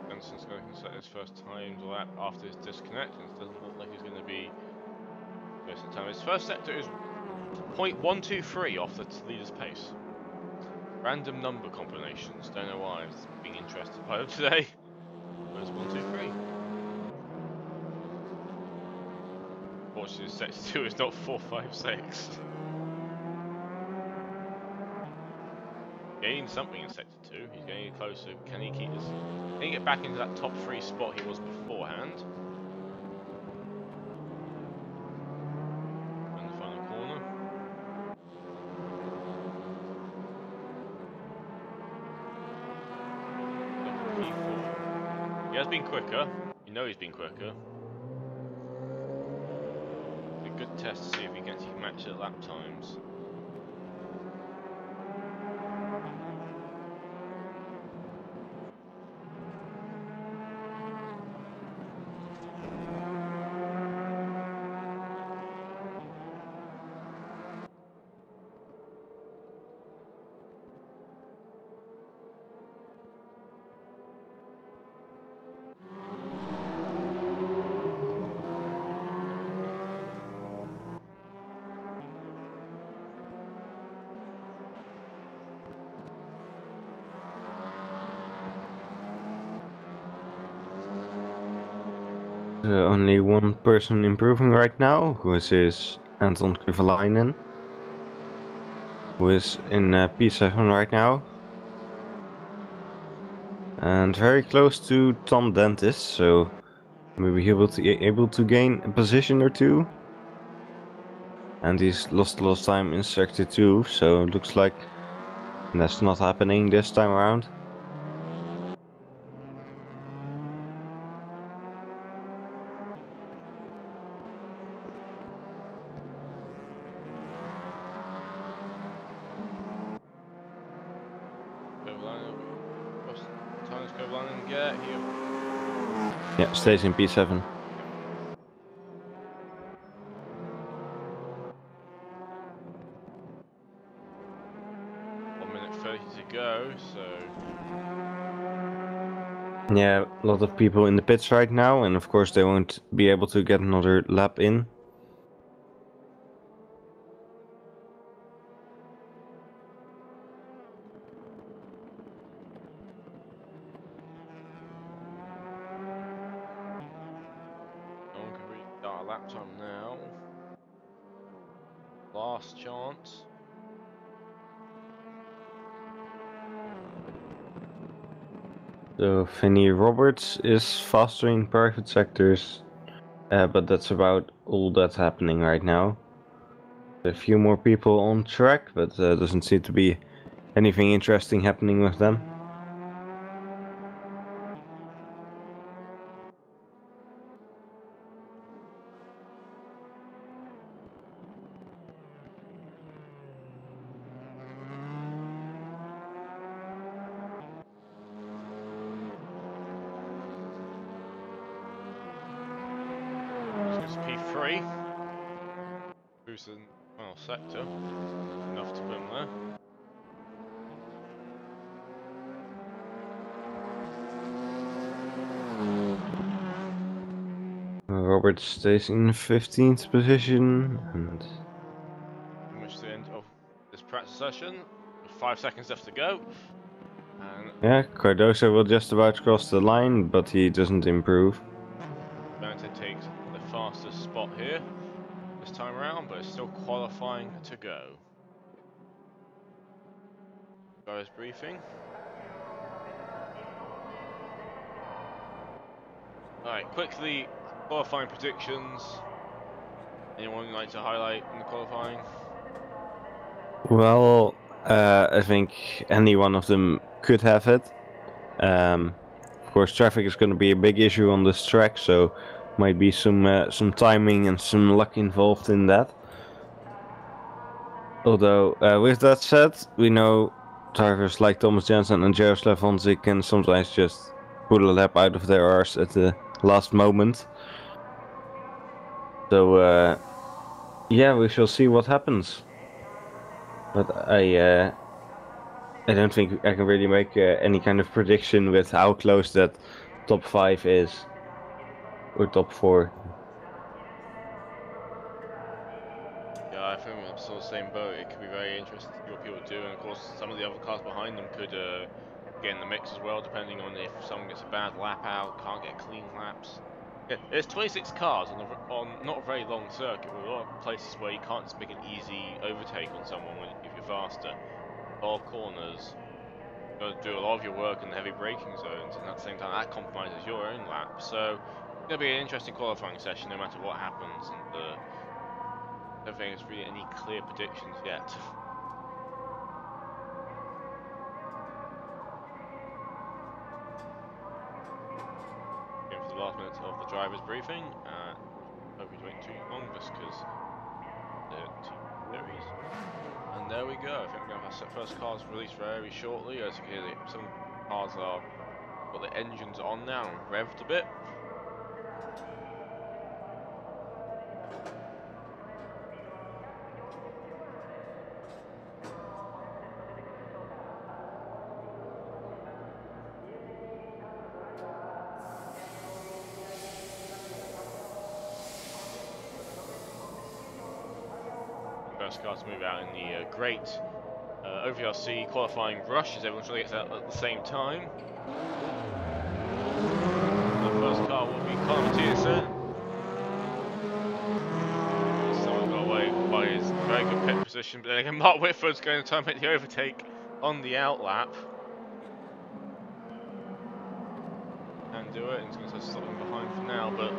Benson's going to set his first time lap after his disconnect, and it doesn't look like he's going to be first in time. His first sector is 0.123 off the leader's pace. Random number combinations, don't know why, I've been interested by them today. But it's 123. Fortunately, sector 2 is not 456. Gaining something in sector 2, he's getting closer. Can he keep this? Can he get back into that top 3 spot he was beforehand? And the final corner. P4. He has been quicker. You know he's been quicker. It's a good test to see if he can match at lap times. Only one person improving right now, which is Anton Kuvalainen, who is in P7 right now. And very close to Tom Dentis, so maybe he will be able to gain a position or two. And he's lost a lot of time in Sector 2, so it looks like that's not happening this time around. Yeah, stays in P7. To go, so yeah, a lot of people in the pits right now, and of course they won't be able to get another lap in. no one can restart a lap time now. Last chance. So Finney Roberts is faster in private sectors, but that's about all that's happening right now. A few more people on track, but doesn't seem to be anything interesting happening with them. It's P3. Who's in final sector? Enough to put him there. Roberts stays in 15th position, and Pretty much the end of this practice session. 5 seconds left to go. And yeah, Cardoso will just about cross the line, but he doesn't improve. Motegi takes the fastest spot here this time around, but it's still qualifying to go. Guys, briefing. Alright, quickly, qualifying predictions. Anyone like to highlight in the qualifying? Well, I think any one of them could have it. Of course, traffic is going to be a big issue on this track, so might be some timing and some luck involved in that. Although, with that said, we know drivers like Thomas Jensen and Jaroslav Honzik can sometimes just pull a lap out of their arse at the last moment. So, yeah, we shall see what happens. But I don't think I can really make any kind of prediction with how close that top 5 is. Or top 4. Yeah, I think I'm still the same boat. It could be very interesting to see what people do, and of course, some of the other cars behind them could get in the mix as well, depending on if someone gets a bad lap out, can't get clean laps. Yeah, there's 26 cars on not a very long circuit, with a lot of places where you can't just make an easy overtake on someone if you're faster. A lot of corners, you've got to do a lot of your work in the heavy braking zones, and at the same time that compromises your own lap. So it's going to be an interesting qualifying session no matter what happens, and I don't think there's really any clear predictions yet. Going for the last minutes of the driver's briefing. Hope we don't wait too long just because the team series. And there we go. I think we're going to have our first cars released very shortly. As you can hear, some cars are got the engines on now and revved a bit. First car to move out in the great OVRC qualifying rush as everyone tries to get out at the same time. The first car will be Conor Mathiesen. Someone got away by his very good pit position, but then again Mark Whitford's going to try and make the overtake on the outlap. Can do it, and he's going to stop him behind for now, but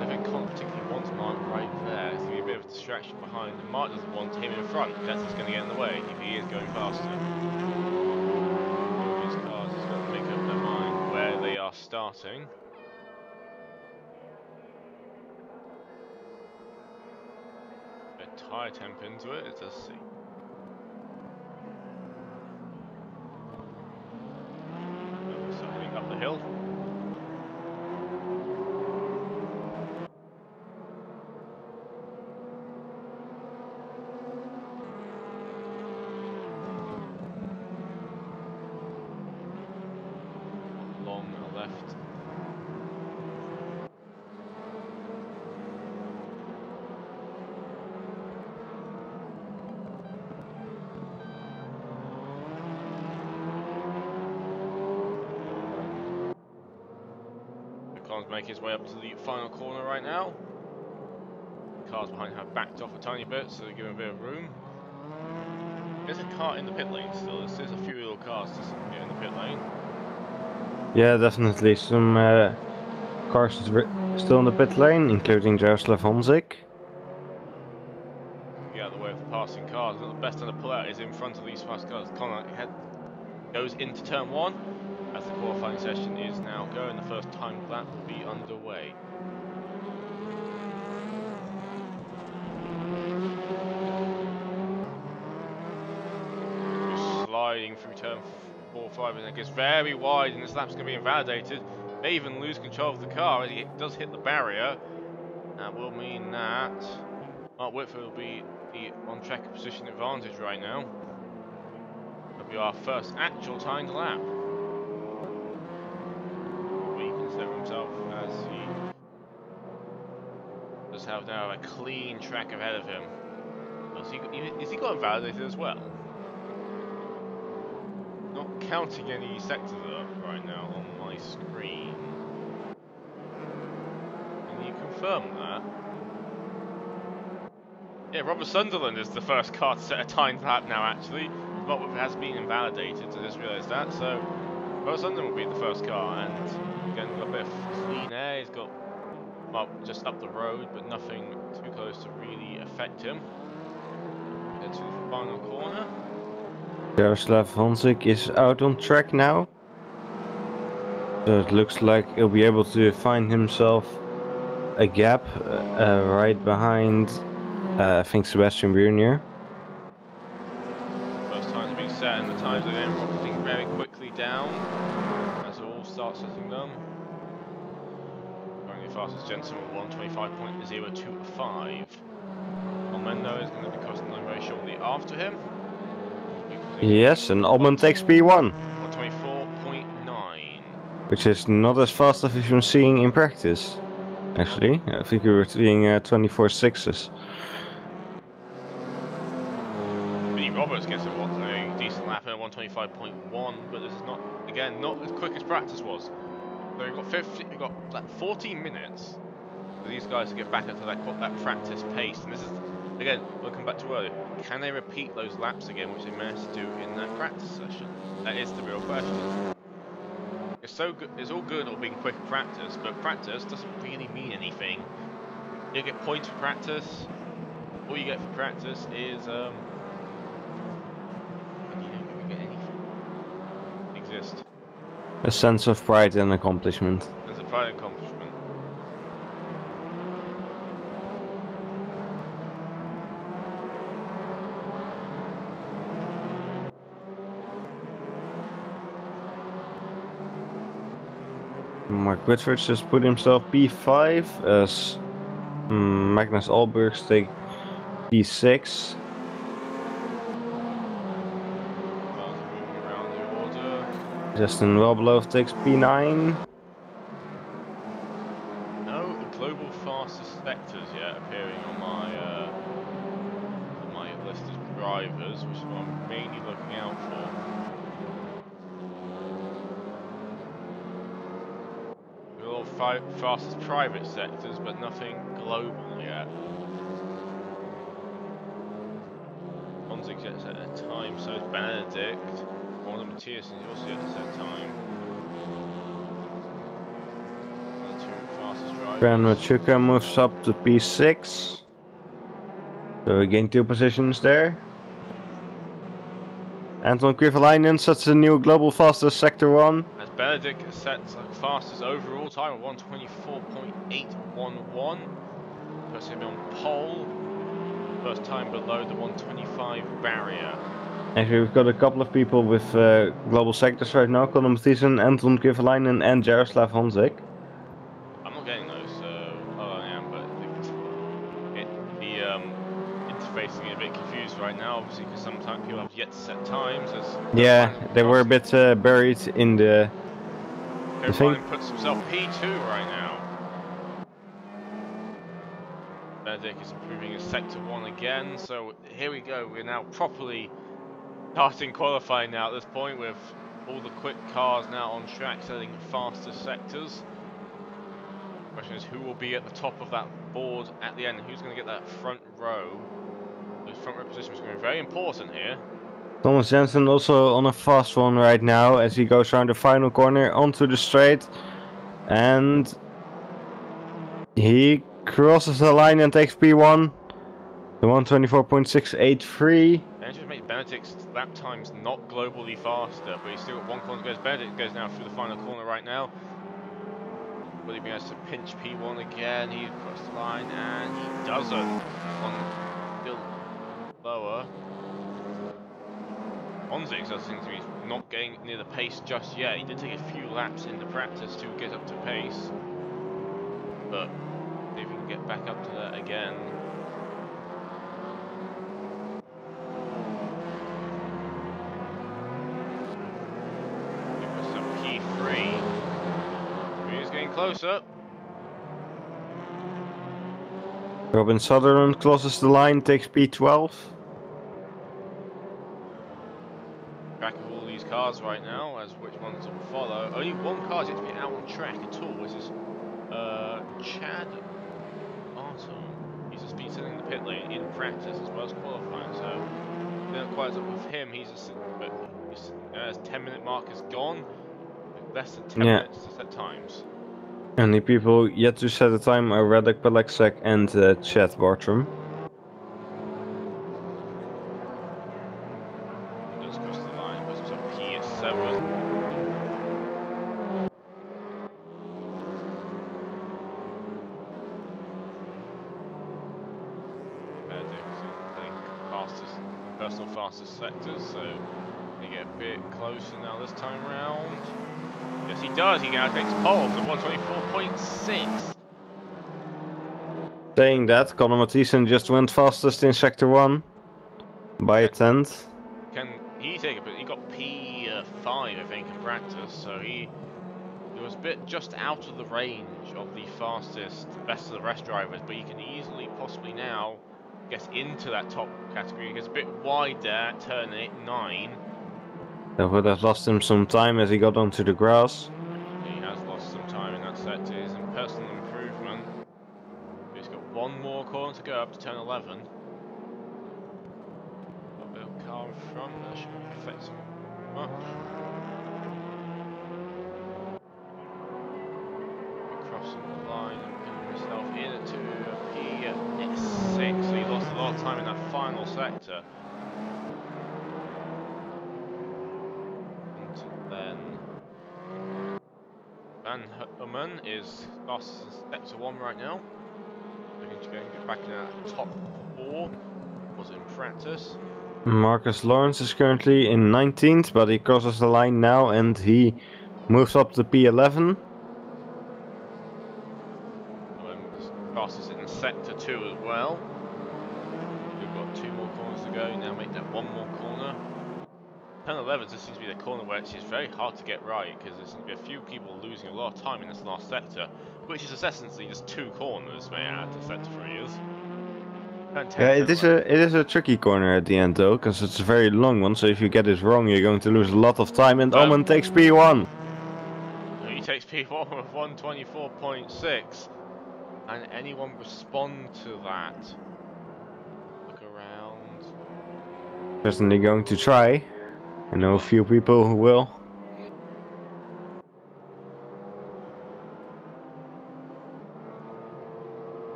I think Conor particularly wants Mark right there. It's going to be a bit of a distraction behind, and Mark doesn't want him in front. That's what's going to get in the way if he is going faster. These cars has got to make up their mind where they are starting. A tyre temp into it, it does seem. So heading up the hill. Long left. Connor's making his way up to the final corner right now. The cars behind have backed off a tiny bit, so they give him a bit of room. There's a car in the pit lane still. There's a few little cars just in the pit lane. Yeah, definitely some cars still in the pit lane, including Jaroslav Honzik. Get out of the way of the passing cars. The best time to pull out is in front of these fast cars. Connor goes into turn 1 as the qualifying session is now going. The first time lap will be underway. Sliding through turn 4, 5, and it gets very wide, and this lap's going to be invalidated. May even lose control of the car as he does hit the barrier. That will mean that Mark Whitford will be the on-track position advantage right now. That'll be our first actual timed lap. He can set himself as he does have now a clean track ahead of him. Is he got invalidated as well? Not counting any sectors up right now on my screen. Can you confirm that? Yeah, Robert Sunderland is the first car to set a timed lap now, actually. But it has been invalidated, so I just realised that. So, Robert Sunderland will be the first car, and again, got a bit of clean air. He's got just up the road, but nothing too close to really affect him. Get to the final corner. Jaroslav Honzik is out on track now. So it looks like he'll be able to find himself a gap right behind, I think, Sebastian Brunier. First times are being set, and the times are then rocketing very quickly down as it all starts setting them. Going the fastest Jensen with 125.025. Almendo is going to be crossing the line very shortly after him. Yes, and Almond takes P1. 124.9. Which is not as fast as we've been seeing in practice. Actually, I think we were seeing 24.6s. Billy Roberts gets a decent lap at 125.1, but this is not, again, not as quick as practice was. So we've got like 14 minutes for these guys to get back up to that practice pace. And this is, again, we'll come back to earlier. Can they repeat those laps again, which they managed to do in that practice session? That is the real question. It's so good. It's all good or being quick at practice, but practice doesn't really mean anything. You get points for practice. All you get for practice is you don't get anything. Exist. A sense of pride and accomplishment. There's a pride accomplishment. Mark Whitford just put himself P5 as Magnus Albergs take P6. Around the order. Justin Wellbelow takes P9. No global fastest sectors yet appearing on my list of drivers, which is what I'm mainly looking out for. All fastest private sectors, but nothing global yet. Onzig gets at a time, so is Benedict. One of Matthias is also at a set time. The two fastest drivers. Ben Machuca moves up to P6. So we gain 2 positions there. Anton Krievelainen sets a new global fastest sector 1. As Benedict sets the fastest overall time of 124.811. Puts him on pole. First time below the 125 barrier. Actually, we've got a couple of people with global sectors right now. Conor Mathieson, Anton Krievelainen and Jaroslav Honzik. I'm not getting those, I am, but the interfacing is a bit confused right now, obviously, because sometimes people have yet to set times. Yeah, they were a bit buried in the thing. Puts himself P2 right now. Benedict is improving his sector 1 again, so here we go. We're now properly starting qualifying now at this point, with all the quick cars now on track setting faster sectors. The question is, who will be at the top of that board at the end? Who's going to get that front row? The front row position is going to be very important here. Thomas Jensen also on a fast one right now as he goes around the final corner onto the straight. And he crosses the line and takes P1. The 124.683. And just make Benedict's lap times not globally faster, but he's still got one corner to go. Benedict goes now through the final corner right now. Will he be able to pinch P1 again? He crossed the line and he doesn't. One still lower. Onzig does seem to be not getting near the pace just yet. He did take a few laps in the practice to get up to pace, but see if he can get back up to that again. He puts up P3. He's getting closer. Robin Sutherland crosses the line, takes P12. Track of all these cars right now, as which ones will follow. Only one car is yet to be out on track at all. This is Chad Arton. He's just been sitting in the pit lane in practice as well as qualifying, so they're not quite up with him. His 10-minute mark is gone. Less than 10 minutes to set times. And the people yet to set a time are Radek Pelexek and Chad Bartram. He does cross the line, puts himself P7. personal fastest sectors, so they get a bit closer now this time round. Yes, he does. He now takes pole at 124.6. Saying that, Conor Mathieson just went fastest in Sector 1 by a tenth. Can he take it? But he got P5, I think, in practice, so he was a bit just out of the range of the fastest, best of the rest drivers, but he can easily, possibly now, get into that top category. He gets a bit wide there at turn 9. That would have lost him some time as he got onto the grass. He has lost some time in that sector. He's in personal improvement. He's got one more corner to go up to turn 11. Got a bit of car in front, that shouldn't affect him much. Crossing the line and putting himself into a P6, so he lost a lot of time in that final sector. And then Van Hummen is fastest in sector 1 right now. Looking to go and get back in that top 4. Was in practice. Marcus Lawrence is currently in 19th, but he crosses the line now and he moves up to P11. Fastest in sector 2 as well. We've got 2 more corners to go. Now make that 1 more corner. Turn 11, this seems to be the corner where it's very hard to get right, because there seems to be a few people losing a lot of time in this last sector, which is essentially just 2 corners, may I add, to sector 3 is. Yeah, it is a tricky corner at the end though, because it's a very long one, so if you get it wrong you're going to lose a lot of time, and Omen takes P1. He takes P1 with 124.6. And anyone respond to that? Look around. Certainly going to try. I know a few people who will.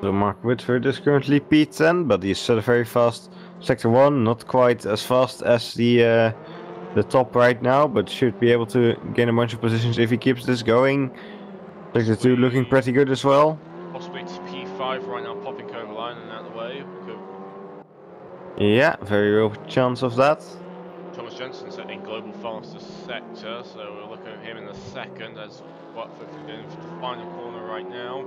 So Mark Whitford is currently P10, but he's still very fast. Sector 1, not quite as fast as the top right now, but should be able to gain a bunch of positions if he keeps this going. Sector 2 looking pretty good as well. Possibly to P5 right now, popping over line and out of the way. Yeah, very real chance of that. Thomas Jensen setting global fastest sector, so we'll look at him in the second as Watford going for the final corner right now.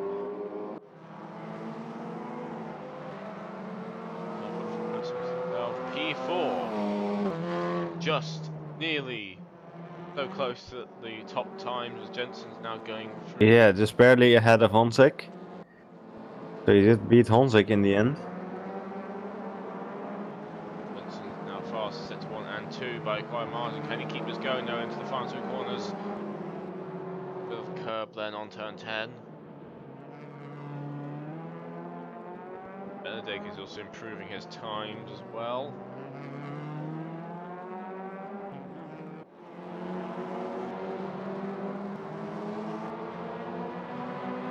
P4, just nearly so close to the top times as Jensen's now going through. Yeah, just barely ahead of Honzek. So he did beat Honzek in the end. Jensen's now fast, sector 1 and 2 by quite a margin. Can he keep this going now into the final 2 corners? Bit of curb then on turn 10. Benedict is also improving his times as well.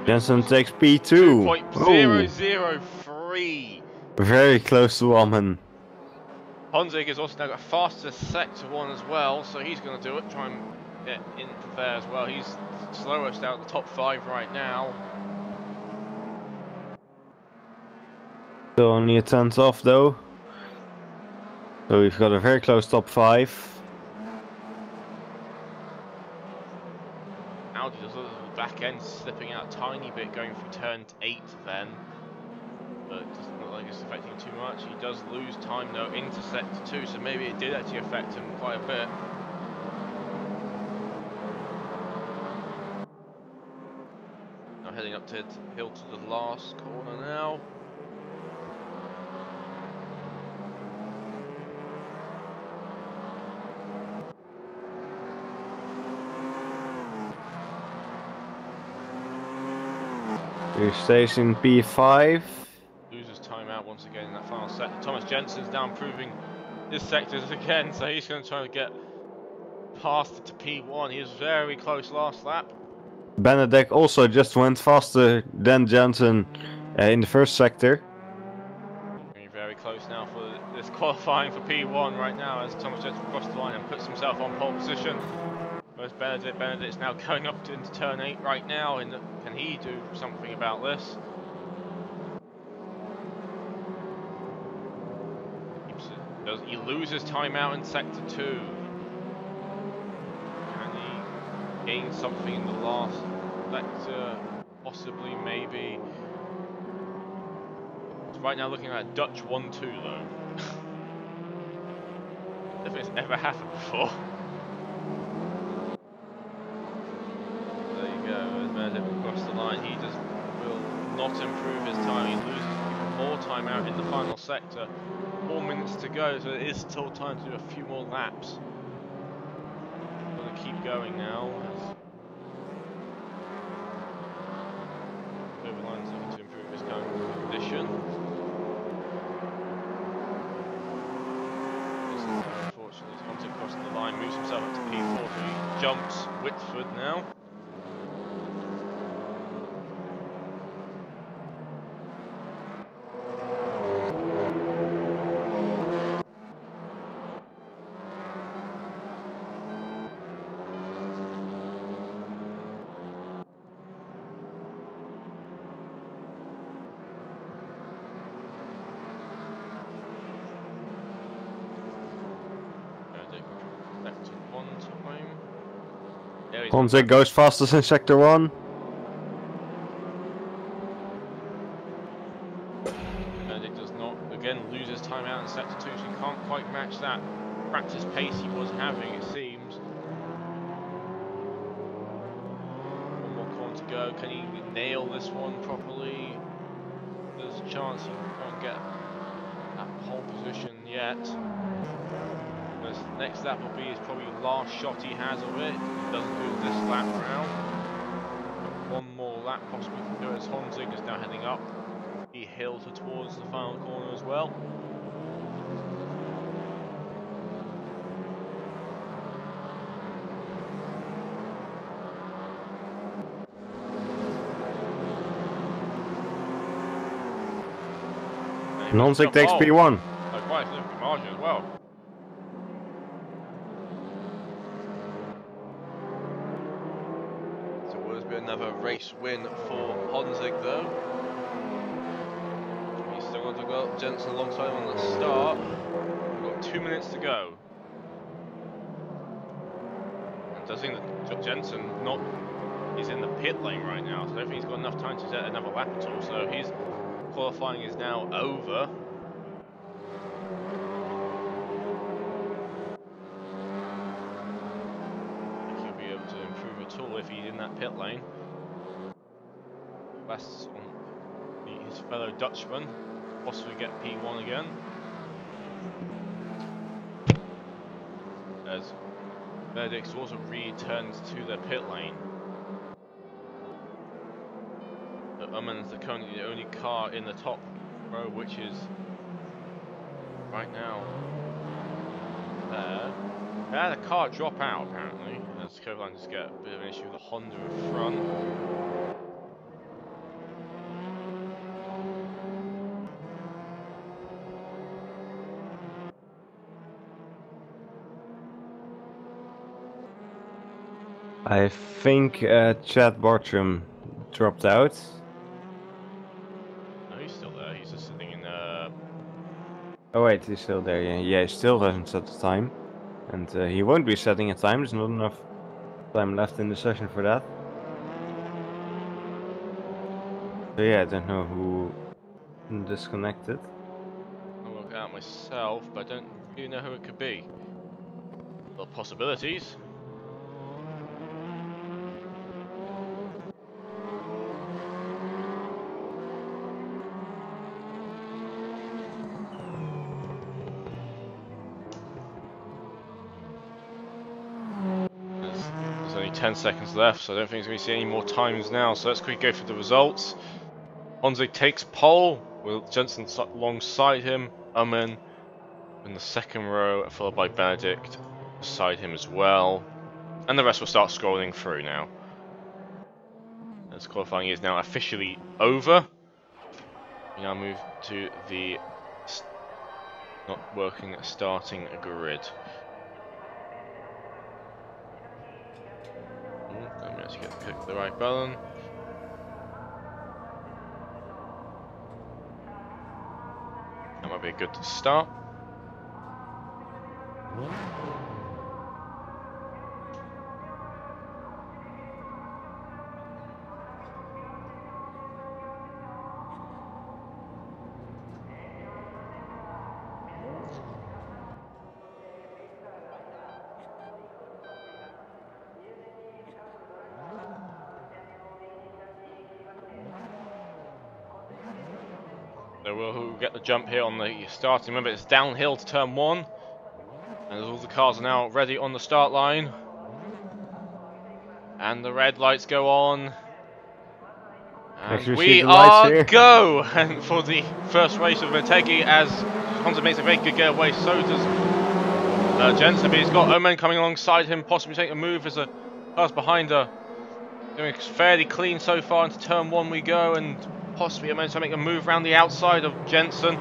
Jensen takes P2. 2.003. Very close to Omen. Honzek has also now got fastest sector 1 as well, so he's going to do it. Try and get in there as well. He's slowest out of the top 5 right now. Still only a tenth off though. So we've got a very close top 5. Audi does look at the back end slipping out a tiny bit going through turn 8 then. But it doesn't look like it's affecting him too much. He does lose time though into sector 2, so maybe it did actually affect him quite a bit. Now heading up to hill to the last corner now. He stays in P5. Loses time out once again in that final sector. Thomas Jensen's now improving his sectors again, so he's going to try to get past it to P1. He was very close last lap. Benedict also just went faster than Jensen in the first sector. Very close now for this qualifying for P1 right now as Thomas Jensen crosses the line and puts himself on pole position. Whereas Benedict's now going up into turn 8 right now. Can he do something about this? Does he loses time out in sector 2? Can he gain something in the last sector? Possibly, maybe. It's right now looking at Dutch 1-2 though. I don't think it's ever happened before. There you go, as Benedict across the line, he just will not improve his time. He loses even more time out in the final sector. 4 minutes to go, so it is still time to do a few more laps. Gonna keep going now. Overline's looking to improve his current condition. Unfortunately, Hunter crossed the line, moves himself up to P4, so he jumps Whitford now. Honzik goes fastest in sector 1. Benedict does not, again, lose his time out in sector 2, so he can't quite match that practice pace he was having, it seems. One more corner to go. Can he nail this one properly? There's a chance he can't get that pole position yet. This next lap will be his probably last shot he has of it. He doesn't do this lap round. One more lap possibly to do as Honzik is now heading up the hill towards the final corner as well. Honzik takes P1. Oh, quite a significant margin as well. So will this be another race win for Honzik though? He's still got to go Jensen alongside him on the start. We've got 2 minutes to go. And does seem that Jensen he's in the pit lane right now, so I don't think he's got enough time to set another lap at all. So his qualifying is now over. To improve at all if he's in that pit lane. That's on his fellow Dutchman, possibly get P1 again. As Benedict also returns to the pit lane. But Umman's currently the only car in the top row, which is right now there. They had a car drop out apparently, as Copeland just get a bit of an issue with the Honda in front. I think Chad Bartram dropped out. No, he's still there, he's just sitting in Oh wait, he's still there, yeah. Yeah, he still hasn't set the time. And he won't be setting a time, there's not enough time left in the session for that. So yeah, I don't know who disconnected. I'll work out myself, but I don't really know who it could be. Well, possibilities. There's only 10 seconds left, so I don't think there's going to see any more times now. So let's quickly go through the results. Honzik takes pole, with Jensen alongside him, Umman in the second row, followed by Benedict beside him as well. And the rest will start scrolling through now. As qualifying is now officially over. We now move to the not working starting grid. Let me actually click the right button. That might be a good start. So we'll get the jump here on the starting. Remember, it's downhill to turn 1. And all the cars are now ready on the start line. And the red lights go on. And Actually, see we the lights are here. go! And for the first race of Motegi, as Honda makes a very good getaway, so does Jensen. But he's got Omen coming alongside him, possibly taking a move as the cars behind her. Doing fairly clean so far. Into turn 1 we go, and possibly Omen to make a move around the outside of Jensen.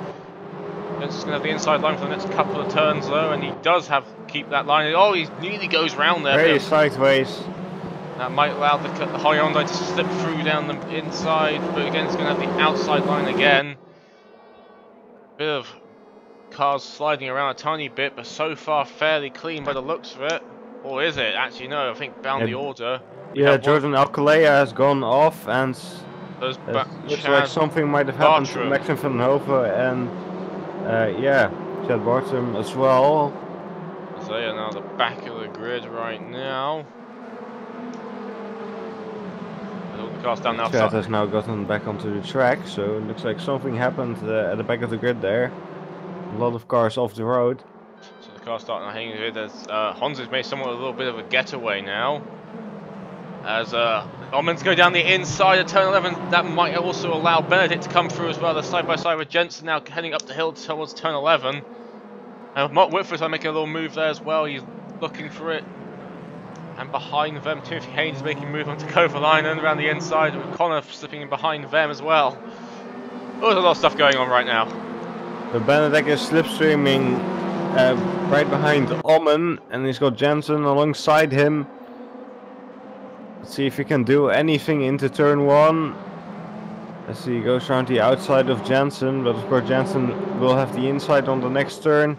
Jensen's going to have the inside line for the next couple of turns though, and he does keep that line. Oh, he nearly goes round there. Very sideways. That might allow the Hyundai to slip through down the inside, but again, it's going to have the outside line again. Bit of cars sliding around a tiny bit, but so far fairly clean by the looks of it. Or is it? Actually, no, I think bound the order. Yeah, Jordan Alcalaya has gone off, and looks like something might have happened to Maxim van Hoven and yeah, Chad Bartram as well. So they are now the back of the grid right now. All the cars down now. Chad has now gotten back onto the track, so it looks like something happened at the back of the grid there. A lot of cars off the road. So the car starting hanging here. There's Honza's made somewhat a little bit of a getaway now. As Omen's go down the inside of turn 11, that might also allow Benedict to come through as well. They're side by side with Jensen now heading up the hill towards turn 11. And Mark Whitford's making a little move there as well. He's looking for it. And behind them, Timothy Haynes is making a move onto Kovalainen around the inside, with Connor slipping in behind them as well. Oh, there's a lot of stuff going on right now. So Benedict is slipstreaming right behind Omen, and he's got Jensen alongside him. Let's see if he can do anything into turn 1. Let's see, he goes around the outside of Jensen, but of course Jensen will have the inside on the next turn.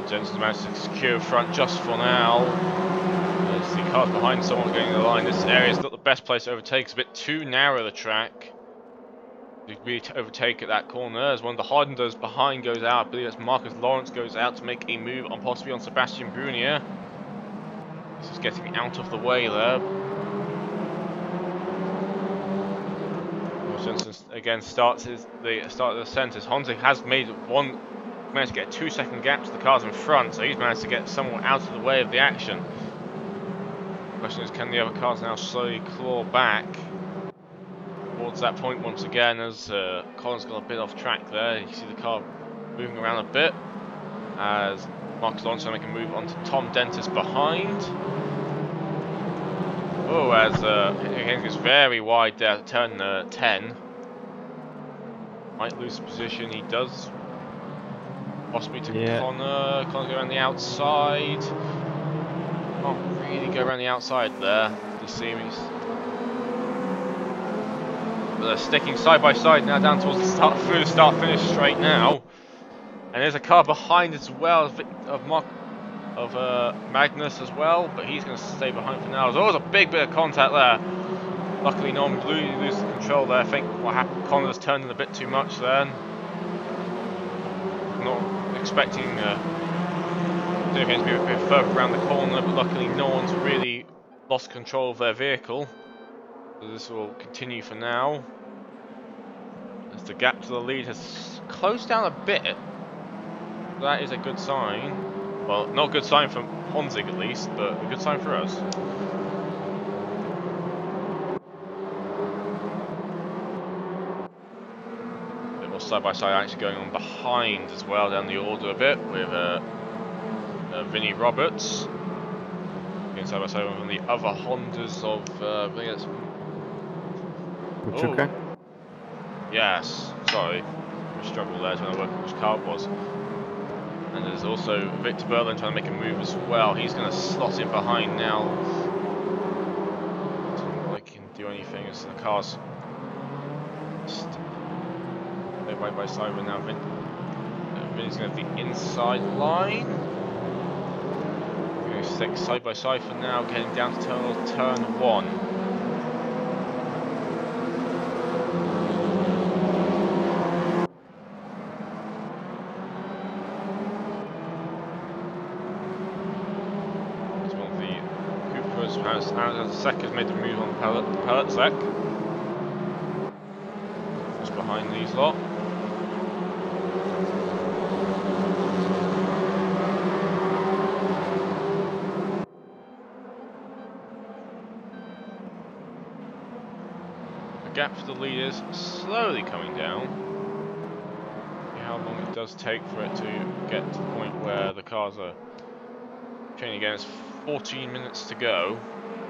Jensen's managed to secure front just for now. As the cars behind someone getting the line. This area is not the best place to overtake. It's a bit too narrow, the track. To really overtake at that corner. As one of the Hardenders behind goes out. I believe that's Marcus Lawrence goes out to make a move on possibly on Sebastian Brunier. This is getting out of the way there. Jensen again starts the start of the centres. Honda has made managed to get a 2-second gap to the cars in front, so he's managed to get somewhat out of the way of the action. The question is, can the other cars now slowly claw back towards that point once again, as Colin's got a bit off track there. You see the car moving around a bit as Marcus Lawrence will make a move onto Tom Dentis behind. Oh, as again goes very wide there at turn 10. Might lose position, he does. Possibly to Connor. Connor go around the outside. Can't really go around the outside there. You see me. But they're sticking side by side now down towards the start, through the start finish straight now. And there's a car behind as well of Magnus as well, but he's going to stay behind for now. There's always a big bit of contact there. Luckily, no one loses control there. I think what happened, Connor's turned in a bit too much then. Not expecting to be a bit further around the corner, but luckily no one's really lost control of their vehicle. So this will continue for now. As the gap to the lead has closed down a bit. That is a good sign. Well, not a good sign for Honzig at least, but a good sign for us. A bit more side-by-side action going on behind as well, down the order a bit, with Vinnie Roberts. Again, side-by-side on the other Hondas of, I think it's... Okay. Yes, sorry. I struggled there trying to work out which car it was. And there's also Victor Berlin trying to make a move as well. He's going to slot in behind now. Doesn't look like he can do anything as the cars they're right by side with now. Vinny's going to have the inside line. We're going to stick side by side for now, getting down to turn 1. Second made the move on the pallet sec. laps behind these lot. The gap to the leaders slowly coming down. See how long it does take for it to get to the point where the cars are training again. It's 14 minutes to go.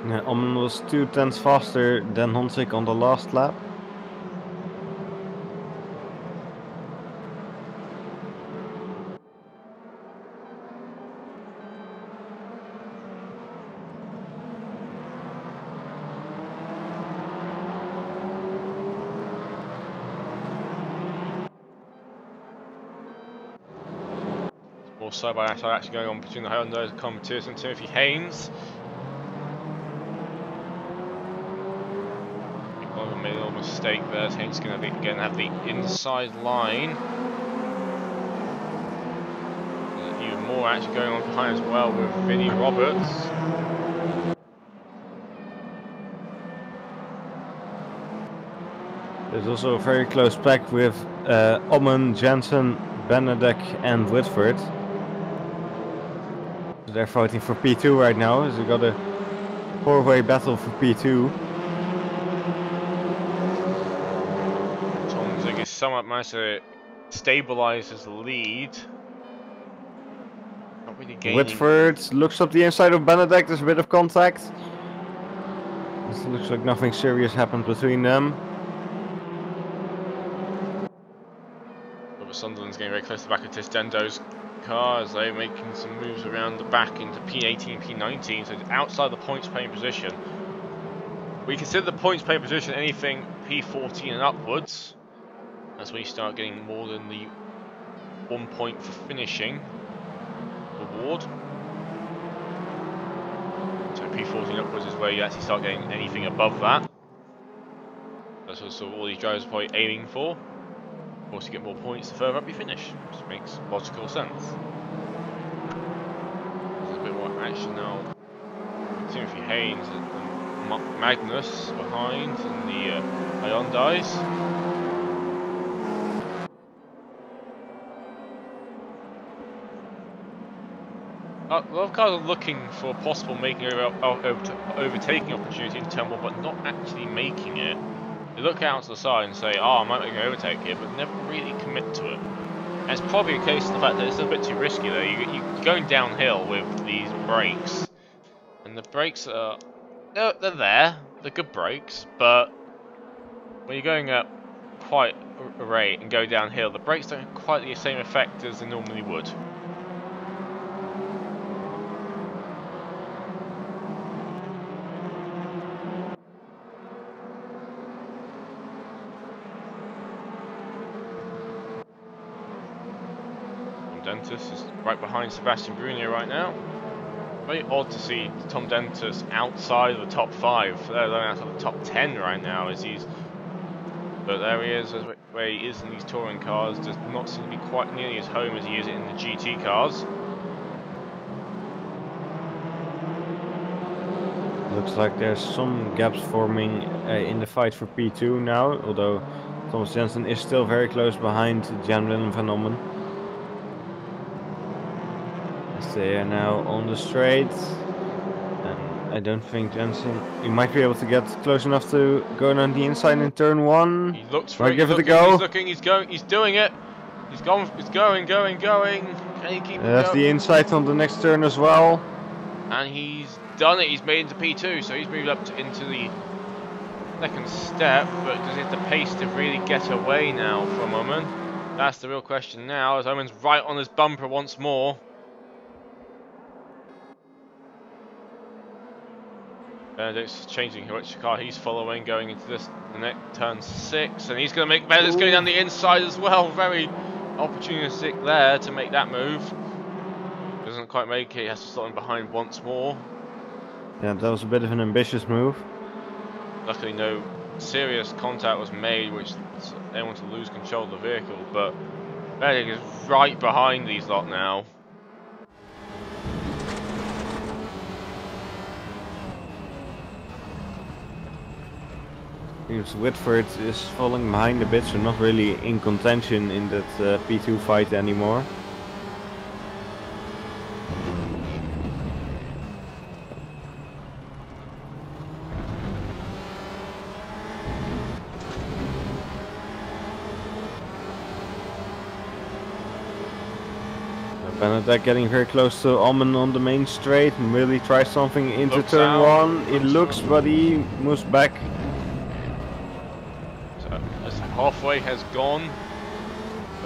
Yeah, Omen was 2/10 faster than Honzik on the last lap. More side by side actually going on between the Hyundai competitors and Timothy Haynes. Oliver made a little mistake there. Haynes is going to again have the inside line. Even more actually going on behind as well with Vinnie Roberts. There's also a very close pack with Omen, Jensen, Benedek and Whitford. They're fighting for P2 right now, so we got a four-way battle for P2. Tom Zig is somewhat managed to stabilise his lead. Not really gaining. Whitford looks up the inside of Benedek, there's a bit of contact. This looks like nothing serious happened between them. Sunderland's getting very close to the back of Tistendo's car as they're making some moves around the back into P18, P19, so it's outside the points paying position. We consider the points paying position anything P14 and upwards. That's when you start getting more than the 1 point for finishing award. So P14 upwards is where you actually start getting anything above that. That's also all these drivers are probably aiming for. Of course, you get more points the further up you finish, which makes logical sense. There's a bit more action now. Timothy Haynes and Magnus behind in the Hyundais. A lot of cars are looking for a possible making overtaking opportunity in turn 1, but not actually making it. They look out to the side and say, oh, I might make an overtake here, but never really commit to it. And it's probably a case of the fact that it's a bit too risky there. You're going downhill with these brakes, and the brakes are, they're there, they're good brakes, but when you're going at quite a rate and go downhill, the brakes don't have quite the same effect as they normally would. Dentis is right behind Sebastian Brunier right now. Very odd to see Tom Dentis outside of the top 5, let alone outside the top 10 right now, as he's. But there he is, where he is in these touring cars. Does not seem to be quite nearly as home as he is in the GT cars. Looks like there's some gaps forming in the fight for P2 now, although Thomas Jensen is still very close behind Jan Willem van Ommen. They are now on the straight, and I don't think Jensen. He might be able to get close enough to go on the inside in turn 1. He looks for it. Give it a go. He's looking. He's going. He's doing it. He's gone. He's going. Can he keep it That's the inside on the next turn as well. And he's done it. He's made it into P2, so he's moved up into the second step. But does he have the pace to really get away now for a moment? That's the real question now. As Owen's right on his bumper once more. Benedict's changing which car he's following, going into the next turn 6, and he's going to make Benedict's going down the inside as well. Very opportunistic there to make that move. Doesn't quite make it. He has to slot in behind once more. Yeah, that was a bit of an ambitious move. Luckily, no serious contact was made, which they want to lose control of the vehicle. But Benedict is right behind these lot now. Seems Whitford is falling behind a bit, so not really in contention in that P2 fight anymore. Benedek getting very close to Alman on the main straight. Really try something into Looks turn out, 1. It looks, out. but he moves back. So as halfway has gone.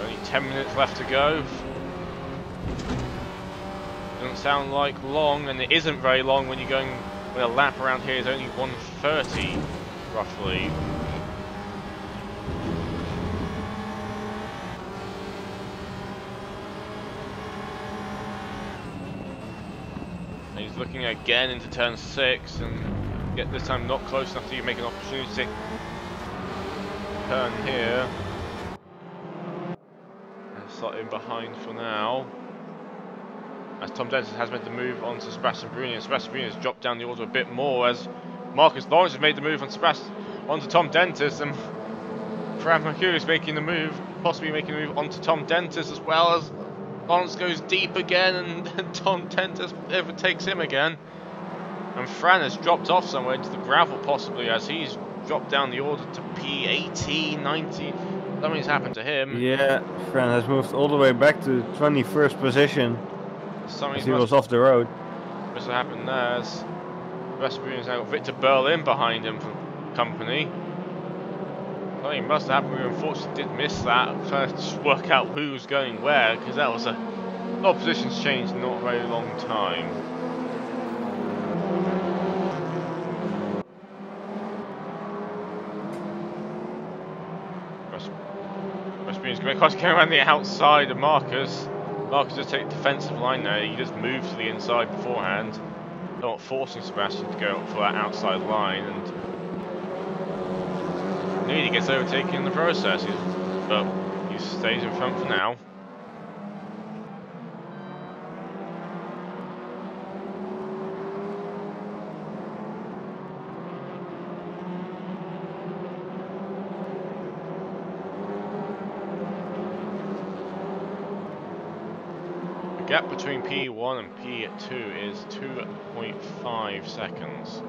Only 10 minutes left to go. Doesn't sound like long, and it isn't very long when you're going. When a lap around here is only 1:30, roughly. He's looking again into turn 6 and get this time not close enough to make an opportunity turn here. And slot in behind for now. As Tom Denton has made the move onto Sebastian Bruni, and Sebastian Bruni has dropped down the order a bit more as Marcus Lawrence has made the move on onto Tom Dentis, and Fran Mercury is making the move, possibly making the move onto Tom Dentis, as well as Lawrence goes deep again, and Tom Dentis overtakes him again. And Fran has dropped off somewhere into the gravel, possibly, as he's dropped down the order to P18, 19. Something's happened to him. Yeah, Fran has moved all the way back to 21st position. As he was off the road. Must have happened there. As Sebastian has now got Victor Berlin behind him from company. Something must have happened. We unfortunately did miss that. Trying to work out who's going where, because that was a lot of positions changed in not a very long time. Sebastian's going around the outside of Marcus. Marcus just take the defensive line there. He just moved to the inside beforehand, not forcing Sebastian to go for that outside line, and nearly gets overtaken in the process. But he stays in front for now. The gap between P1 and P2 is 2.5 seconds.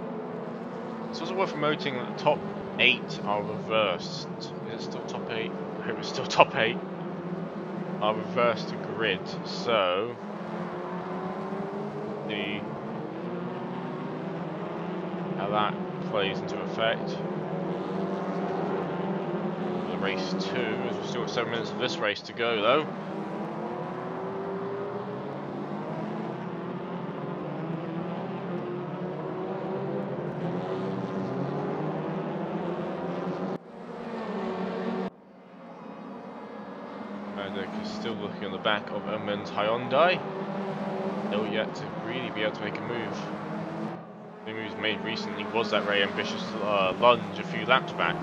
It's also worth noting that the top 8 are reversed. Is it still top 8? I hope it's still top 8. Are reversed grid, so how that plays into effect. The race 2, as we've still got 7 minutes of this race to go though. Still looking on the back of Emin's Hyundai. Still yet to really be able to make a move. The moves made recently was that very ambitious lunge a few laps back.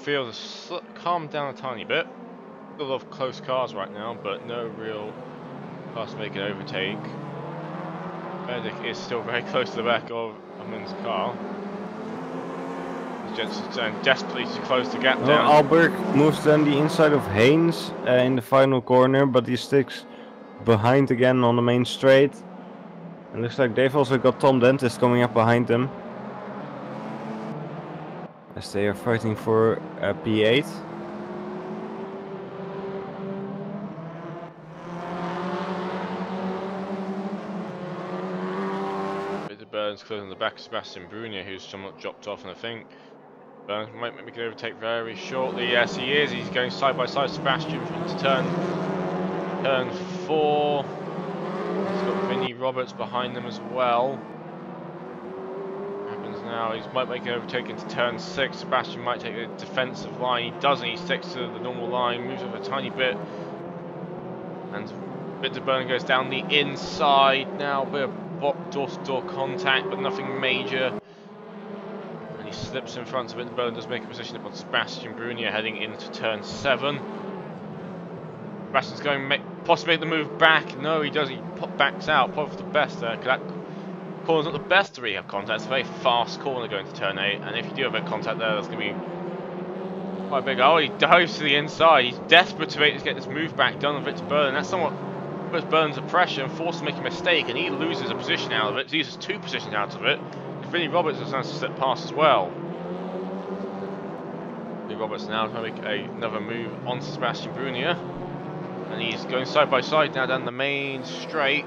Field has calmed down a tiny bit. Still a lot of close cars right now, but no real cars to make an overtake. Benedict is still very close to the back of Emin's car. Jensen's trying desperately to close the gap down. Albert moves down the inside of Haynes in the final corner, but he sticks behind again on the main straight. And looks like they've also got Tom Dentist coming up behind them, as they are fighting for P8. Burns further in the back of Sebastian Brunier, who's somewhat dropped off, and I think Burns might make an overtake very shortly. Yes, he is. He's going side by side. Sebastian into turn 4. He's got Vinnie Roberts behind them as well. What happens now? He might make an overtake into turn 6. Sebastian might take the defensive line. He doesn't. He sticks to the normal line, moves up a tiny bit, and Victor Burn goes down the inside now. A bit of door-to-door contact, but nothing major. And he slips in front of it. Burn does make a position upon Sebastian Brunier heading into turn 7. Sebastian's going to possibly make the move back. No, he doesn't. He backs out. Probably for the best there. That corner's not the best to rehab contact. It's a very fast corner going to turn 8. And if you do have a contact there, that's going to be quite big. Oh, he dives to the inside. He's desperate to get this move back done on Victor Burn. That's somewhat puts Burns under pressure and forced to make a mistake. And he loses a position out of it. He loses 2 positions out of it. Vinnie Roberts has managed to slip past as well. Vinnie Roberts now trying to make another move onto Sebastian Brunier. And he's going side by side now down the main straight.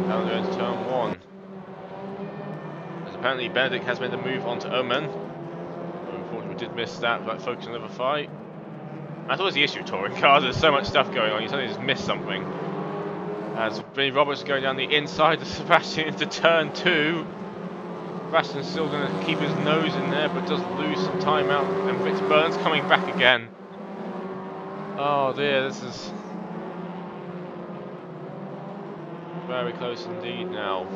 Now going to turn 1. As apparently Benedict has made the move onto Omen. Unfortunately we did miss that, but focus on another fight. That's always the issue with touring cars, there's so much stuff going on, you suddenly just miss something. As Vinnie Roberts going down the inside of Sebastian into turn 2. Sebastian's still going to keep his nose in there, but does lose some time out. And Victor Burns coming back again. Oh dear, this is very close indeed now.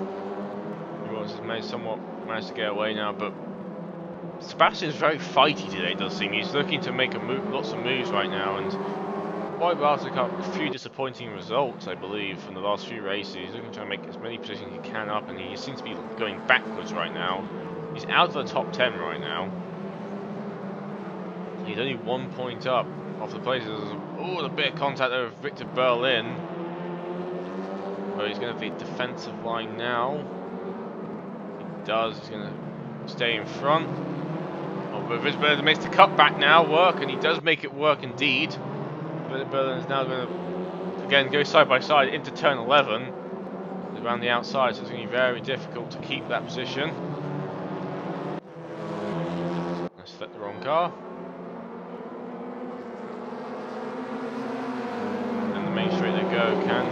He has managed to get away now, but Sebastian's very fighty today, it does seem. He's looking to make lots of moves right now, and quite rather got a few disappointing results, I believe, from the last few races. He's looking to try and make as many positions he can up, and he seems to be going backwards right now. He's out of the top 10 right now. He's only 1 point up off the places. Oh, a bit of contact there with Victor Berlin. But he's going to be defensive line now. He does. He's going to stay in front. Oh, but Victor Berlin makes the cutback now work, and he does make it work indeed. Berlin is now going to again go side by side into turn 11 around the outside, so it's going to be very difficult to keep that position. I select the wrong car. And then the main straight they go. Can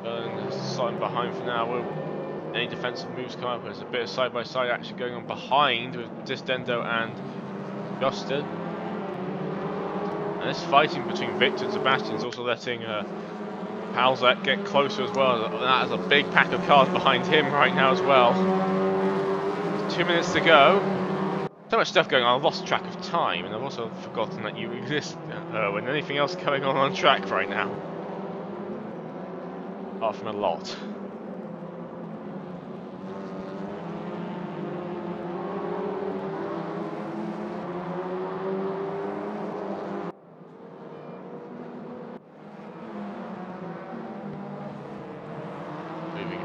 Berlin is sliding behind for now? Will any defensive moves come up? There's a bit of side by side action going on behind with Distendo and Justin. And this fighting between Victor and Sebastian is also letting Palzak get closer as well. That has a big pack of cars behind him right now as well. 2 minutes to go. So much stuff going on, I've lost track of time, and I've also forgotten that you exist when anything else going on track right now. Apart from a lot.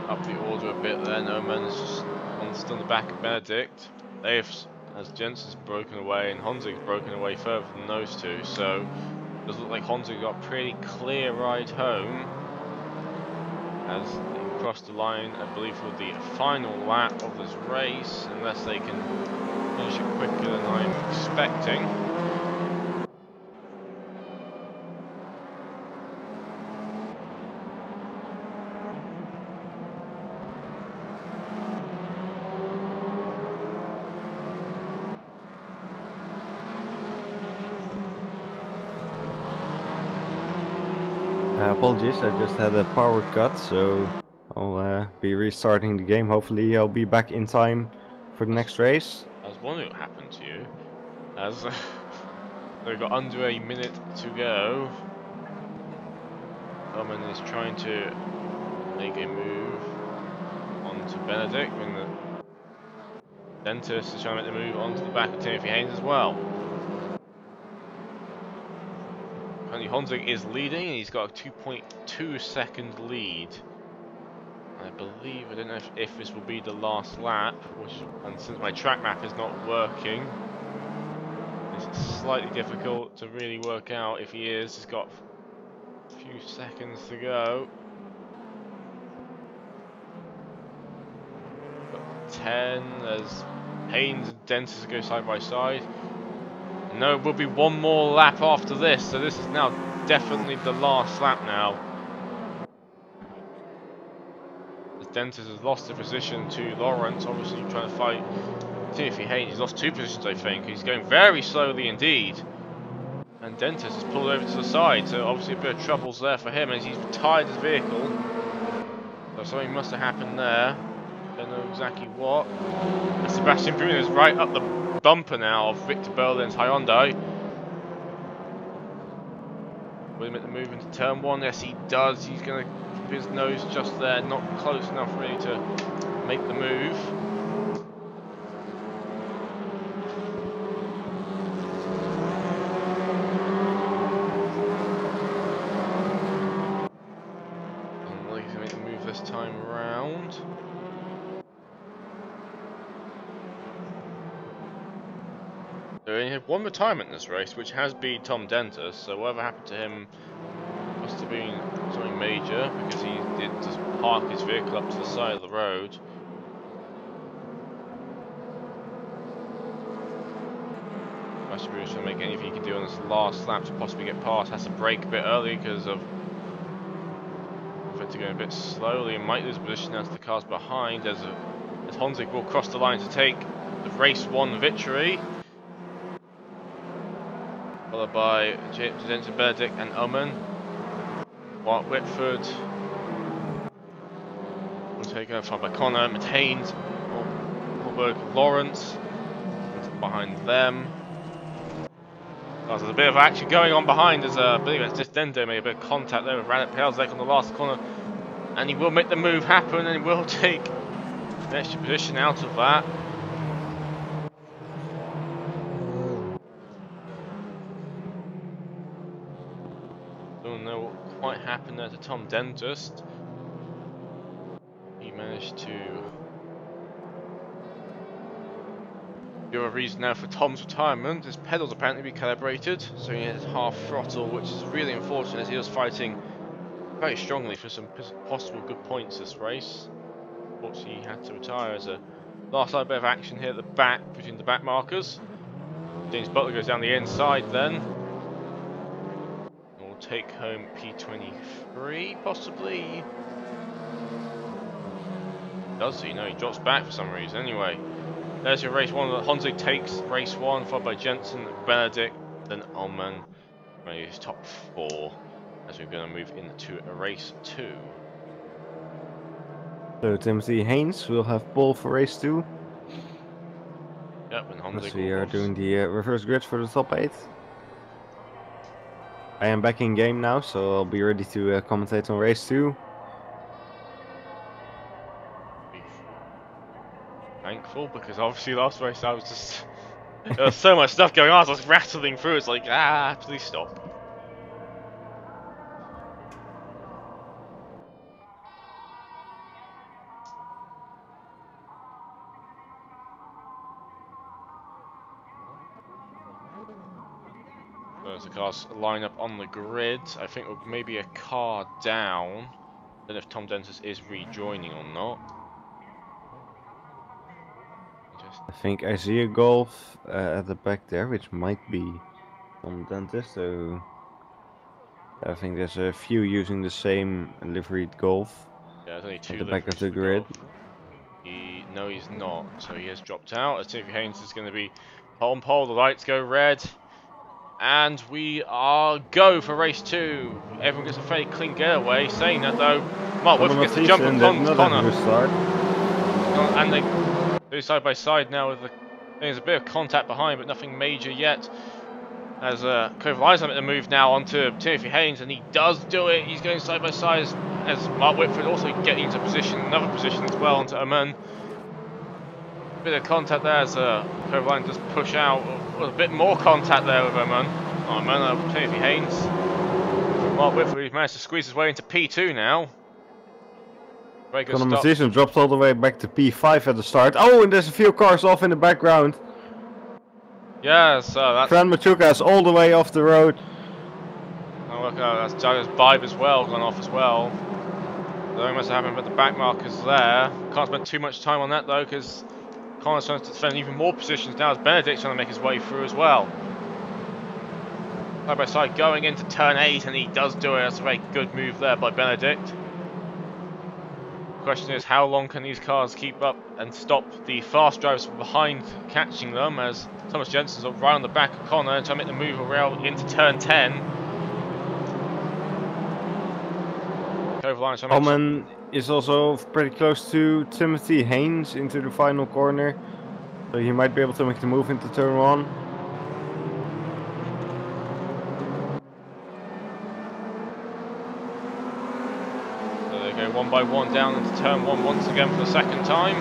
Up the order a bit there. Omen is just on the back of Benedict. As Jensen's broken away and Honzig's broken away further than those two, so it does look like Honzig got a pretty clear ride home as they crossed the line, I believe, for the final lap of this race, unless they can finish it quicker than I'm expecting. Apologies, I just had a power cut, so I'll be restarting the game. Hopefully I'll be back in time for the next race. I was wondering what happened to you, as we've got under a minute to go. Omen is trying to make a move onto Benedict, and the Dentist is trying to make the move onto the back of Timothy Haynes as well. Currently Honzig is leading, and he's got a 2.2 second lead. I believe, I don't know if this will be the last lap, and since my track map is not working, it's slightly difficult to really work out if he is. He's got a few seconds to go. Got 10 as Haynes and Dentist go side by side. No, it will be one more lap after this, so this is now definitely the last lap now. As Dentist has lost the position to Lawrence, obviously trying to fight Timothy Haynes. He's lost 2 positions, I think. He's going very slowly indeed. And Dentist has pulled over to the side, so obviously a bit of troubles there for him as he's retired his vehicle. So something must have happened there. Don't know exactly what. And Sebastian Bruno is right up the bumper now of Victor Berlin's Hyundai. Will he make the move into turn 1? Yes, he does. He's going to keep his nose just there, not close enough really to make the move. Unlikely to make the move this time around. So he had one retirement in this race, which has been Tom Dentist, so whatever happened to him must have been something major, because he did just park his vehicle up to the side of the road. Sebastian Bruno trying to make anything he can do on this last lap to possibly get past. Has to brake a bit early because of Vettel going a bit slowly and might lose position now to the cars behind as Honzik will cross the line to take the race 1 victory. Followed by James Benedict and Oman. Whitford will take over from by Connor, Haynes, Holberg, Lawrence behind them. Oh, there's a bit of action going on behind as I believe it's just Dendo made a bit of contact there with Ranit Pelzek on the last corner, and he will make the move happen and he will take an extra position out of that. Don't know what quite happened there to Tom Dentist. He managed to do a reason now for Tom's retirement. His pedals apparently recalibrated, so he has half throttle, which is really unfortunate as he was fighting very strongly for some possible good points this race. Unfortunately, he had to retire as a last bit of action here at the back between the back markers. James Butler goes down the inside then. We'll take home P23 possibly. Does he? No, he drops back for some reason. Anyway, there's your race 1. Honzik takes race 1, followed by Jensen, Benedict, then Ullman. His top 4 as we're going to move into a race 2. So Timothy Haynes will have pole for race 2. Yep, and Honzik. We are doing the reverse grid for the top 8. I am back in game now, so I'll be ready to commentate on race 2. Thankful, because obviously last race I was just there was so much stuff going on, I was rattling through. It's like, please stop. So as the cars line up on the grid, I think maybe a car down. I don't know if Tom Dentist is rejoining or not. I think I see a Golf at the back there, which might be Tom Dentist, so I think there's a few using the same liveried Golf. Yeah, there's only 2 at the back of the grid. No, he's not, so he has dropped out. As Timothy Haynes is going to be on pole, the lights go red. And we are go for race 2. Everyone gets a fairly clean getaway. Saying that though, Mark Whitford gets the jump on Connor. And they do side by side now with there's a bit of contact behind, but nothing major yet. As Kovali's making the move now onto Timothy Haynes, and he does do it. He's going side by side as Mark Whitford also getting into position, another position as well onto Oman. Bit of contact there as Kovali does push out. A bit more contact there with Oman. Timothy Haynes. Mark Whitford, he's managed to squeeze his way into P2 now. Very good Connor Mathiesen drops all the way back to P5 at the start. Oh, and there's a few cars off in the background. Yeah, so that's... Fran Machuca is all the way off the road. Oh, look, that's Jagger's Bibe as well, gone off as well. Something must have happened with the back markers there. Can't spend too much time on that though, because Connor's trying to defend even more positions now as Benedict's trying to make his way through as well. Side by side going into turn 8, and he does do it. That's a very good move there by Benedict. Question is, how long can these cars keep up and stop the fast drivers from behind catching them, as Thomas Jensen's right on the back of Connor and trying to make the move around into turn 10. Omen is also pretty close to Timothy Haynes into the final corner, so he might be able to make the move into turn 1. Go one by one down into turn 1 once again for the second time.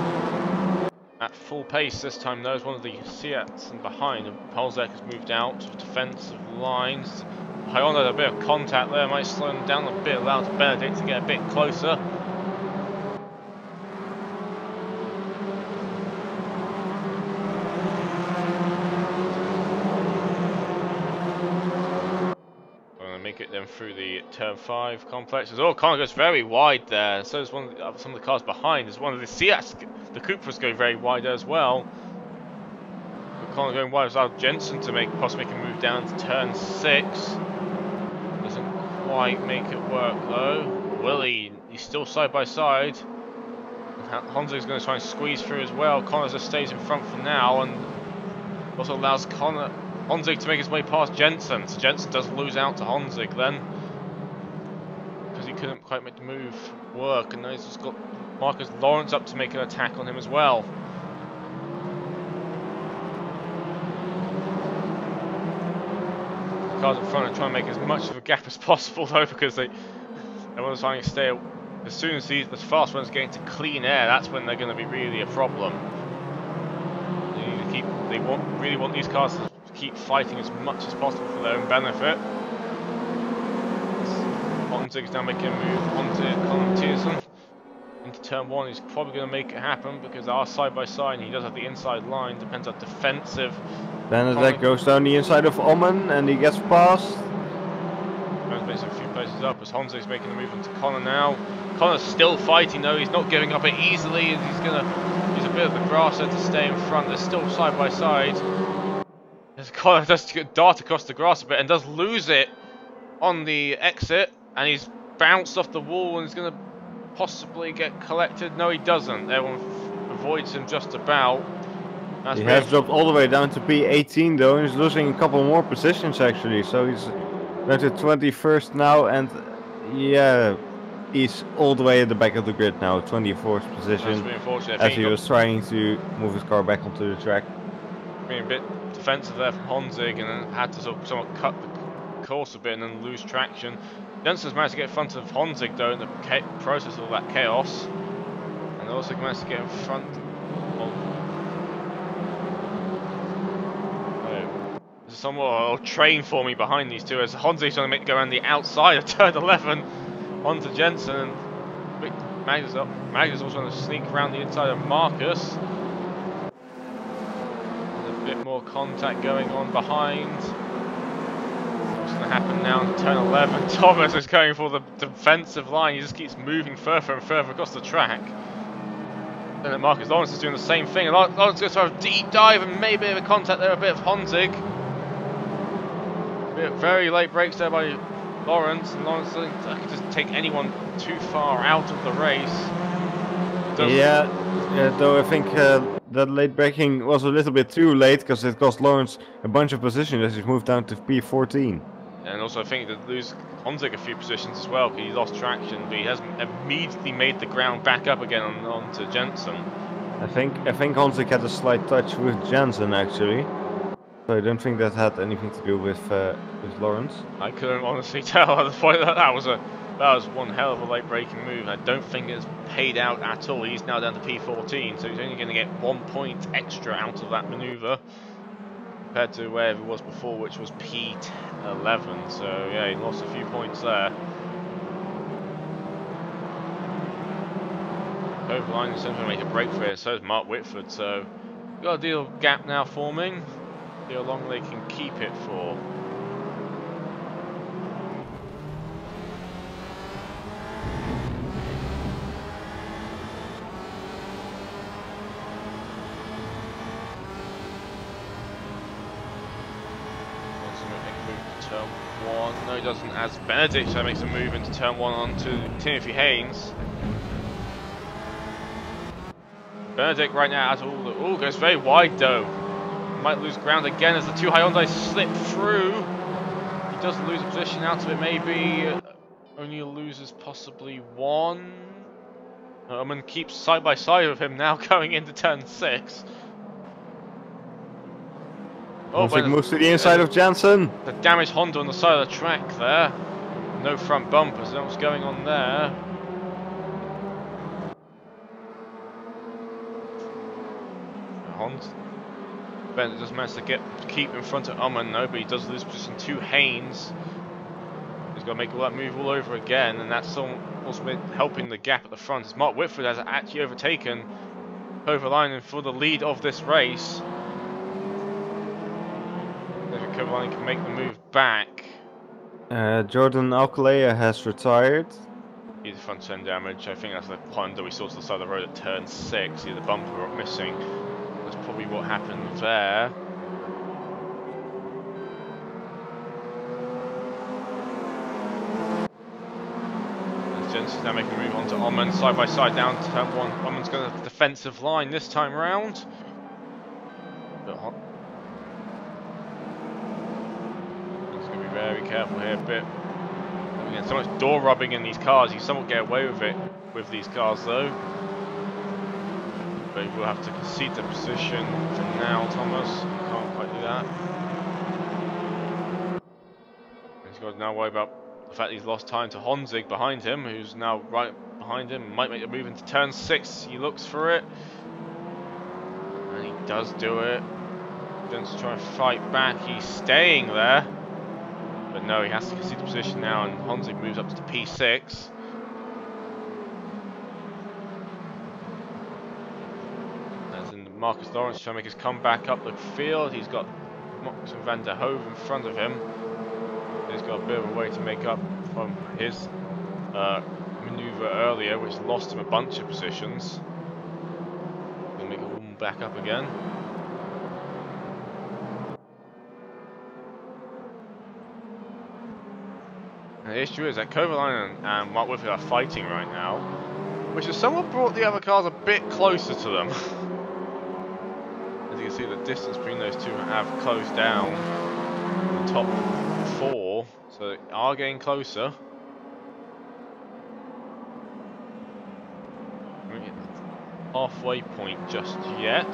At full pace this time though, as one of the Seats and behind. Polzek has moved out to defensive lines. Hyona had a bit of contact there, might slow him down a bit, allow Benedict to get a bit closer. Make it then through the turn 5 complexes. Oh, Connor goes very wide there. So does some of the cars behind. There's one of the Seats, the Cupras go very wide there as well. But Connor going wide without Jensen to possibly make a move down to turn 6. Doesn't quite make it work though. Willie, he's still side by side. Honzig's going to try and squeeze through as well. Connor just stays in front for now and also allows Honzig to make his way past Jensen, so Jensen does lose out to Honzig then, because he couldn't quite make the move work, and now he's just got Marcus Lawrence up to make an attack on him as well. The cars in front are trying to make as much of a gap as possible though, because everyone's trying to stay. As soon as the fast ones get into clean air, that's when they're going to be really a problem. They really want these cars to keep fighting as much as possible for their own benefit. Honzig's now making a move onto Colin Tierson into turn 1. He's probably going to make it happen because they are side by side and he does have the inside line. Depends on defensive. Benedict goes down the inside of Omen and he gets past. Makes a few places up as Honzig's making the move into Connor now. Connor's still fighting though, he's not giving up it easily, and he's going to use a bit of the grass there to stay in front. They're still side by side. As Connor does dart across the grass a bit and does lose it on the exit, and he's bounced off the wall and he's going to possibly get collected. No, he doesn't. Everyone avoids him just about. That's he has dropped all the way down to P18 though, and he's losing a couple more positions actually, so he's down to 21st now, and yeah, he's all the way at the back of the grid now, 24th position, as he was trying to move his car back onto the track. Being a bit defensive there from Honzig, and then had to somewhat cut the course a bit and then lose traction. Jensen's managed to get in front of Honzig though in the process of all that chaos, and also managed to get in front of... There's somewhat a train forming behind these two as Honzig's trying to make it go around the outside of turn 11 onto Jensen, and Magnus also trying to sneak around the inside of Marcus. Bit more contact going on behind. What's going to happen now in turn 11? Thomas is going for the defensive line. He just keeps moving further and further across the track. And then Marcus Lawrence is doing the same thing. And Lawrence goes for a deep dive and maybe a bit of contact there, a bit of Honzig. Very late brakes there by Lawrence. And Lawrence can just take anyone too far out of the race. Yeah, though I think that late braking was a little bit too late because it cost Lawrence a bunch of positions as he's moved down to P14. And also I think that lose Honzig a few positions as well because he lost traction, but he hasn't immediately made the ground back up again onto Jensen. I think Honzig had a slight touch with Jensen actually, so I don't think that had anything to do with Lawrence. I couldn't honestly tell at the point that was one hell of a late braking move. I don't think it's paid out at all. He's now down to P14, so he's only going to get 1 point extra out of that manoeuvre compared to wherever it was before, which was P11. So yeah, he lost a few points there. Overline is going to make a break for it. So is Mark Whitford. So we've got a deal gap now forming. See how long they can keep it for. turn 1. No, he doesn't, as Benedict makes a move into turn 1 onto Timothy Haynes. Benedict right now has all goes very wide though. Might lose ground again as the two Hyundai slip through. He does lose a position out of it, maybe. Only loses possibly 1. Omen keeps side by side with him now going into turn 6. Oh, Honzik moves to the inside of Jansen. The damaged Honda on the side of the track there. No front bumpers, that's what's going on there. Bennett does manage to keep in front of Omen though, but he does lose position to Haynes. He's got to make all that move all over again, and that's also been helping the gap at the front. As Mark Whitford has actually overtaken Kovalainen for the lead of this race. Maybe Kovalainen can make the move back. Jordan Alcalaya has retired. He's front end damage. I think that's the Honda we saw to the side of the road at turn 6. See the bumper missing. That's probably what happened there. Jensen's now making a move on to Omen, side by side down to turn 1. Omen's going to the defensive line this time round. He's going to be very careful here, Again, so much door rubbing in these cars. You somewhat get away with it with these cars though. But we'll have to concede the position for now, Thomas. Can't quite do that. He's got to now worry about the fact he's lost time to Honzik behind him, who's now right behind him. Might make a move into turn 6. He looks for it. And he does do it. Just trying to fight back. He's staying there. But no, he has to concede the position now, and Honzik moves up to P6. As in Marcus Lawrence trying to make his comeback up the field. He's got Max van der Hove in front of him. He's got a bit of a way to make up from his maneuver earlier, which lost him a bunch of positions. He'll make it back up again. And the issue is that Kovalainen and Mark Whitfield are fighting right now, which has somewhat brought the other cars a bit closer to them. As you can see, the distance between those two have closed down. The top 4, so they are getting closer. Halfway point just yet.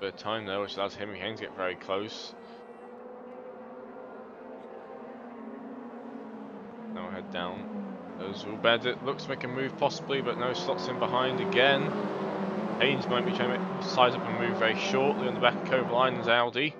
Bit of time there, which allows Henry Haynes to get very close. Now head down. As Benedict looks to make a move possibly, but no, slots in behind again. Haynes might be trying to size up and move very shortly on the back of Kovalainen's Audi.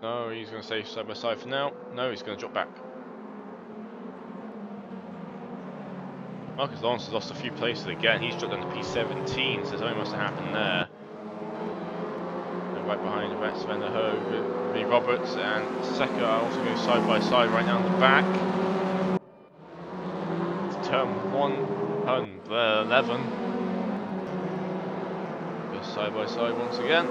No, he's going to stay side by side for now. No, he's going to drop back. Marcus Lawrence has lost a few places again. He's dropped down to P17, so something must have happened there. And right behind Max van der Hove, Lee Roberts and Seka are also going side by side right now in the back. It's turn 11. Go side by side once again.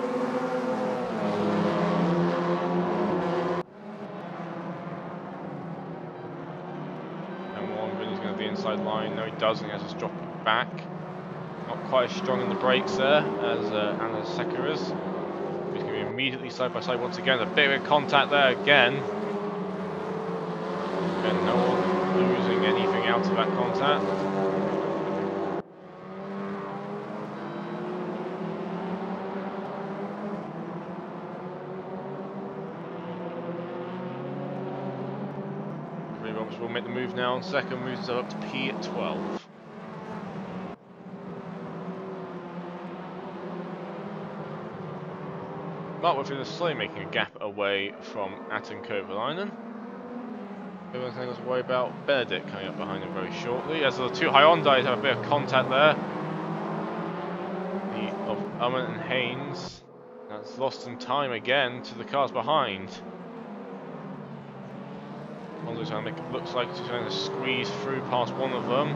Inside line, no he doesn't, he has to drop it back. Not quite as strong in the brakes there as Anna Secker is. He's going to be immediately side by side once again. A bit of contact there again. Again, no one losing anything out of that contact. We'll make the move now, and second moves up to P12. Mark Whitfield is slowly making a gap away from Atten Kovalainen. Everyone's got to worry about Benedict coming up behind him very shortly. As the two Hyundais have a bit of contact there. Of Ullman and Haynes. That's lost some time again to the cars behind. Honda's trying to make it looks like he's trying to squeeze through past one of them.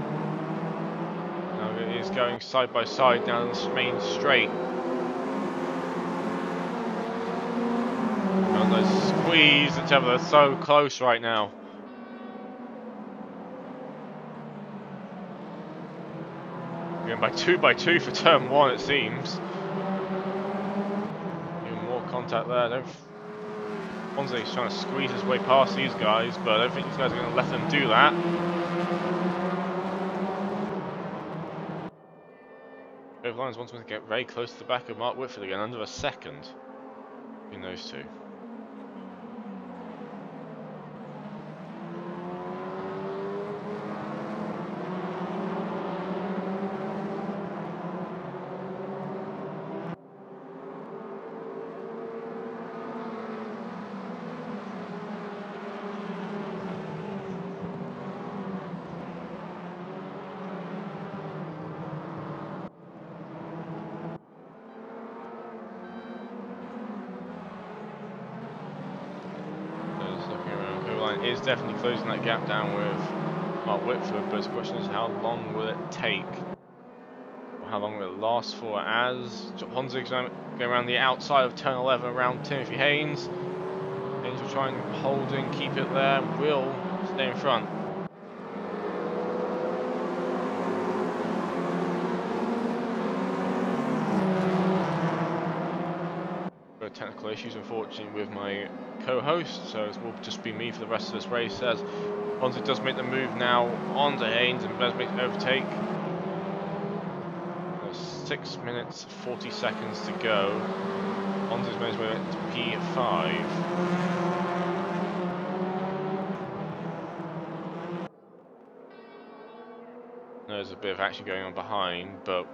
Now it is going side by side down the main straight. Honda's squeeze each other, they're so close right now. Going by two for turn one, it seems. Even more contact there. Honda's trying to squeeze his way past these guys, but I don't think these guys are going to let them do that. Both lines want to get very close to the back of Mark Whitfield again, under a second between those two. Is definitely closing that gap down with Mark Whitfield, but the question is how long will it take? Or how long will it last for, as Honzig's going around the outside of turn 11 around Timothy Haynes. Haynes will try and hold and keep it there, will stay in front. Technical issues unfortunately with my co-host, so it will just be me for the rest of this race as Honzig does make the move now onto Haynes and does make an overtake. There's 6 minutes 40 seconds to go. Honzig's made his way to P5. There's a bit of action going on behind, but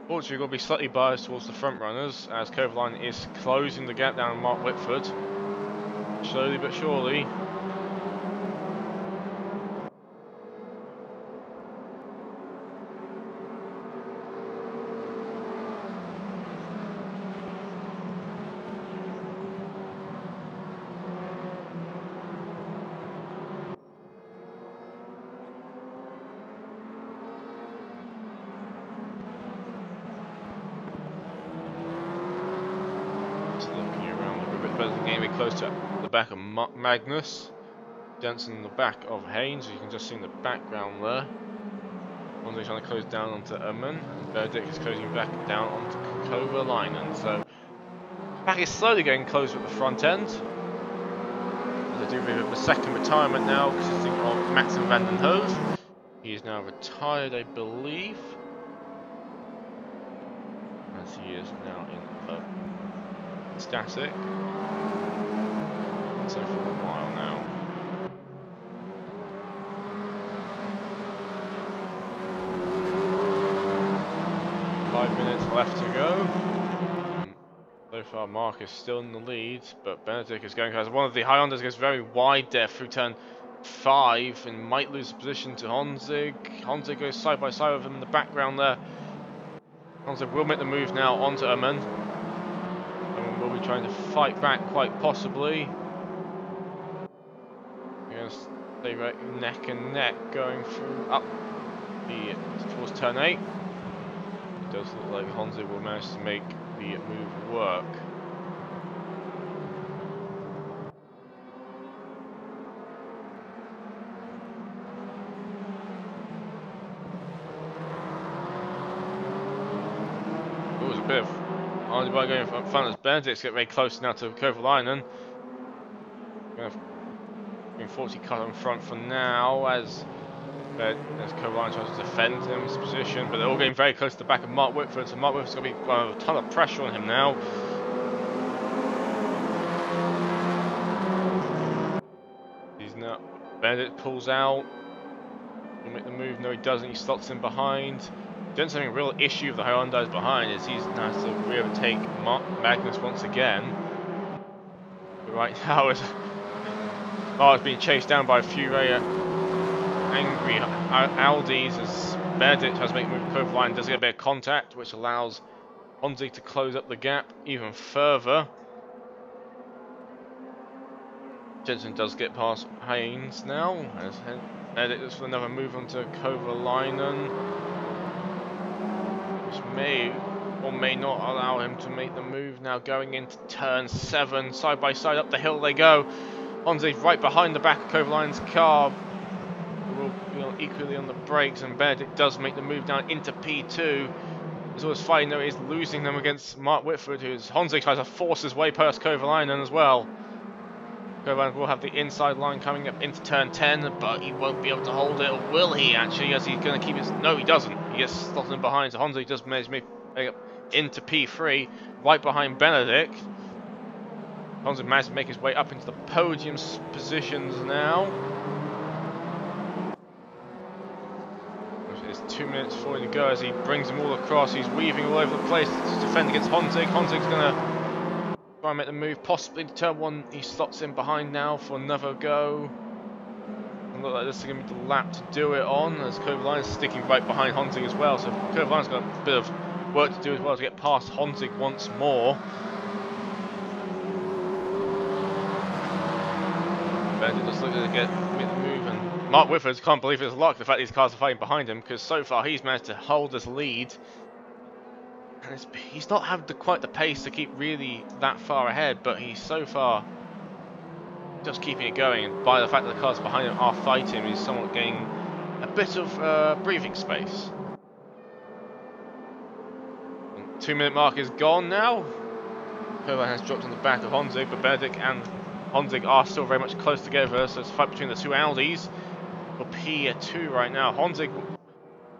fortunately, we're going to be slightly biased towards the front runners as Kovalainen is closing the gap down on Mark Whitfield. Slowly but surely. Getting close to the back of Magnus. Jensen in the back of Haynes, you can just see in the background there. Honzig's trying to close down onto Ullman, and Benedict is closing back down onto Kovalainen. So, back is slowly getting closer at the front end. As I do with the second retirement now, consisting of Maxim van den Hove. He is now retired, I believe. As he is now in the static. So for a while now. Five minutes left to go. So far Mark is still in the lead, but Benedict is going because one of the Hyundais goes very wide there through turn 5 and might lose the position to Honzig. Honzig goes side by side with him in the background there. Honzig will make the move now onto Ullman. Ullman will be trying to fight back quite possibly. Stay right neck and neck going through up towards turn 8. It does look like Honzig will manage to make the move work. It was a bit of Honzig going in front as Benedict's get very close now to Kovalainen. 40 cut in front for now as Kovalainen tries to defend his position, but they're all getting very close to the back of Mark Whitfield, so Mark Whitfield's going to be a ton of pressure on him now. He's not. Benedict pulls out. He'll make the move. No, he doesn't. He slots in behind. Jensen having a real issue with the Hyundais behind as he's now has to re-overtake Magnus once again. But right now, as Mark's being chased down by a few very angry Aldis as Benedict has to make a move over the line, does get a bit of contact, which allows Honzig to close up the gap even further. Jensen does get past Haynes now, as Benedict looks for another move onto Kovalainen, which may or may not allow him to make the move now going into turn 7. Side by side up the hill they go. Honzig right behind the back of Kovalainen's car. Will be equally on the brakes, and Benedict does make the move down into P2. As always fighting though, is losing them against Mark Whitford, who's Honzig tries to force his way past Kovalainen as well. Kovalainen will have the inside line coming up into turn 10, but he won't be able to hold it, or will he actually, as he's going to keep his... No, he doesn't. He gets slotted in behind, so Honzig does manage to make up into P3, right behind Benedict. Honzig managed to make his way up into the podium positions now. It's 2 minutes for him to go as he brings them all across. He's weaving all over the place to defend against Honzig. Honzig's going to try and make the move, possibly to turn 1. He slots in behind now for another go. And look like this is going to be the lap to do it on, as Kovalainen's sticking right behind Honzig as well. So Kovalainen's got a bit of work to do as well to get past Honzig once more. Benedict just looking to make the move, and Mark Whitford can't believe his luck, the fact these cars are fighting behind him, because so far he's managed to hold this lead. And he's not had quite the pace to keep really that far ahead, but he's so far just keeping it going. And by the fact that the cars behind him are fighting, he's somewhat gaining a bit of breathing space. And 2 minute mark is gone now. Kovalainen has dropped on the back of Honzig, but Benedict and Honzig are still very much close together, so it's a fight between the two Aldis for P2 right now. Honzig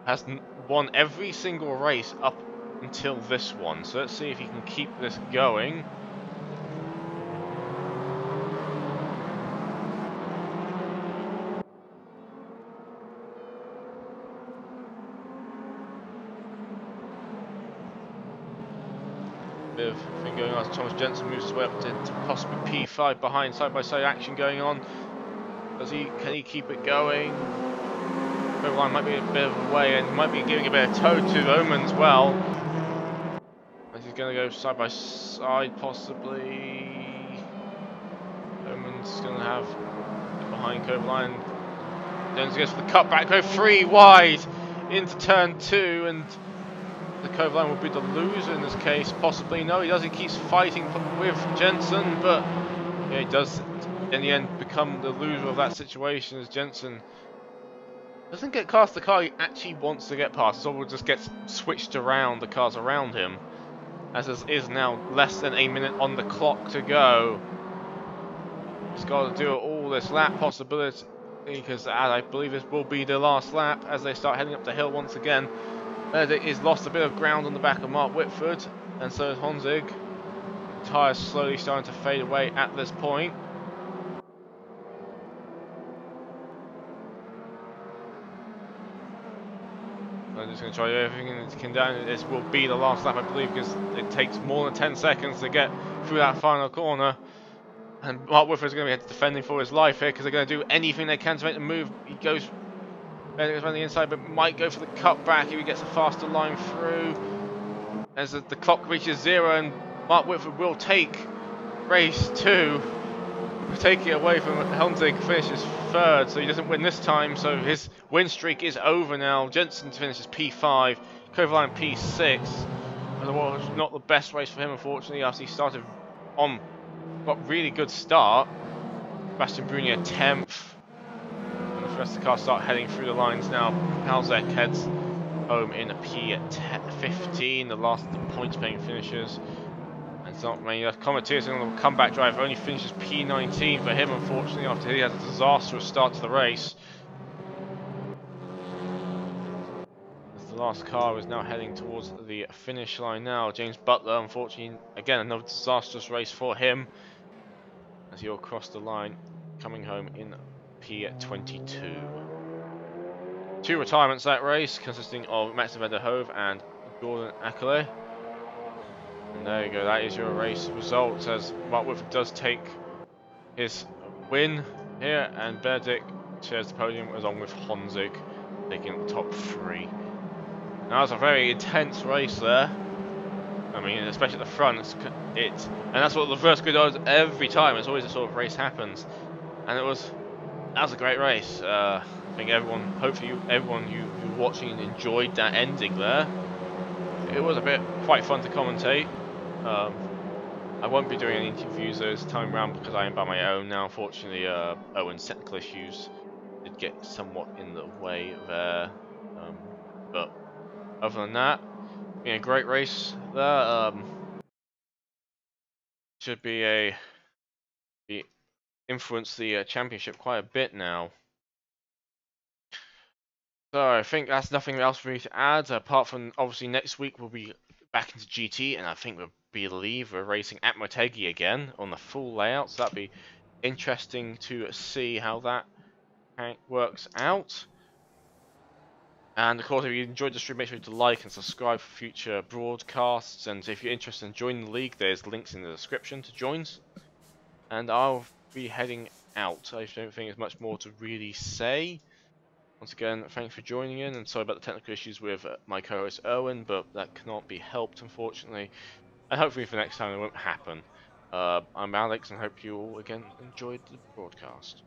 has won every single race up until this one, so let's see if he can keep this going. Bit of thing going on as Thomas Jensen moves his way up to possibly P5 behind, side by side action going on. Can he keep it going? Kovalainen might be a bit of a way, and might be giving a bit of toe to Omen as well. As he's going to go side by side possibly. Omen's going to have behind Kovalainen. Jones goes for the cutback, go 3 wide into turn 2, and the Kovalainen will be the loser in this case, possibly. No, he does. He keeps fighting with Jensen, but yeah, he does in the end become the loser of that situation as Jensen doesn't get past the car he actually wants to get past. So will just get switched around the cars around him, as there is now less than a minute on the clock to go. He's got to do all this lap possibility, because I believe this will be the last lap as they start heading up the hill once again. Benedict has lost a bit of ground on the back of Mark Whitford, and so is Honzig. The tyres slowly starting to fade away at this point. I'm just going to try everything and can down. This will be the last lap, I believe, because it takes more than 10 seconds to get through that final corner. And Mark Whitford's going to be defending for his life here, because they're going to do anything they can to make the move. He goes around the inside, but might go for the cutback if he gets a faster line through. As the clock reaches 0, and Mark Whitford will take race 2. Take it away from Honzig, finishes 3rd, so he doesn't win this time, so his win streak is over now. Jensen finishes P5, Kovalainen P6. And it was not the best race for him, unfortunately, after he started on got really good start. Sebastian Brunier 10th. And the rest of the cars start heading through the lines now. Halzek heads home in a P15, the last of the points paying finishers. And it's not many. Cometeers on the comeback drive only finishes P19 for him, unfortunately, after he had a disastrous start to the race. As the last car is now heading towards the finish line now. James Butler, unfortunately, again, another disastrous race for him, as he'll cross the line, coming home in P22. 2 retirements that race, consisting of Max van der Hove and Jordan Akele. And there you go, that is your race results as Mark Whitford does take his win here, and Benedict shares the podium along with Honzig taking the top 3. Now, that was a very intense race there. I mean, especially at the front, and that's what the first grid does every time. It's always a sort of race happens, and that was a great race. I think hopefully everyone who was watching enjoyed that ending there. It was quite fun to commentate. I won't be doing any interviews this time around because I am by my own now. Unfortunately, Owen's technical issues did get somewhat in the way there. But other than that, being a great race there. Should influence the championship quite a bit now. So I think that's nothing else for me to add, apart from obviously next week we'll be back into GT, and I think we're racing at Motegi again on the full layout, so that'd be interesting to see how that works out. And of course, if you enjoyed the stream, make sure to like and subscribe for future broadcasts, and if you're interested in joining the league, there's links in the description to join. And I'll be heading out. I don't think there's much more to really say. Once again, thanks for joining in, and sorry about the technical issues with my co-host Owen, but that cannot be helped, unfortunately. And hopefully for next time it won't happen. I'm Alex, and hope you all again enjoyed the broadcast.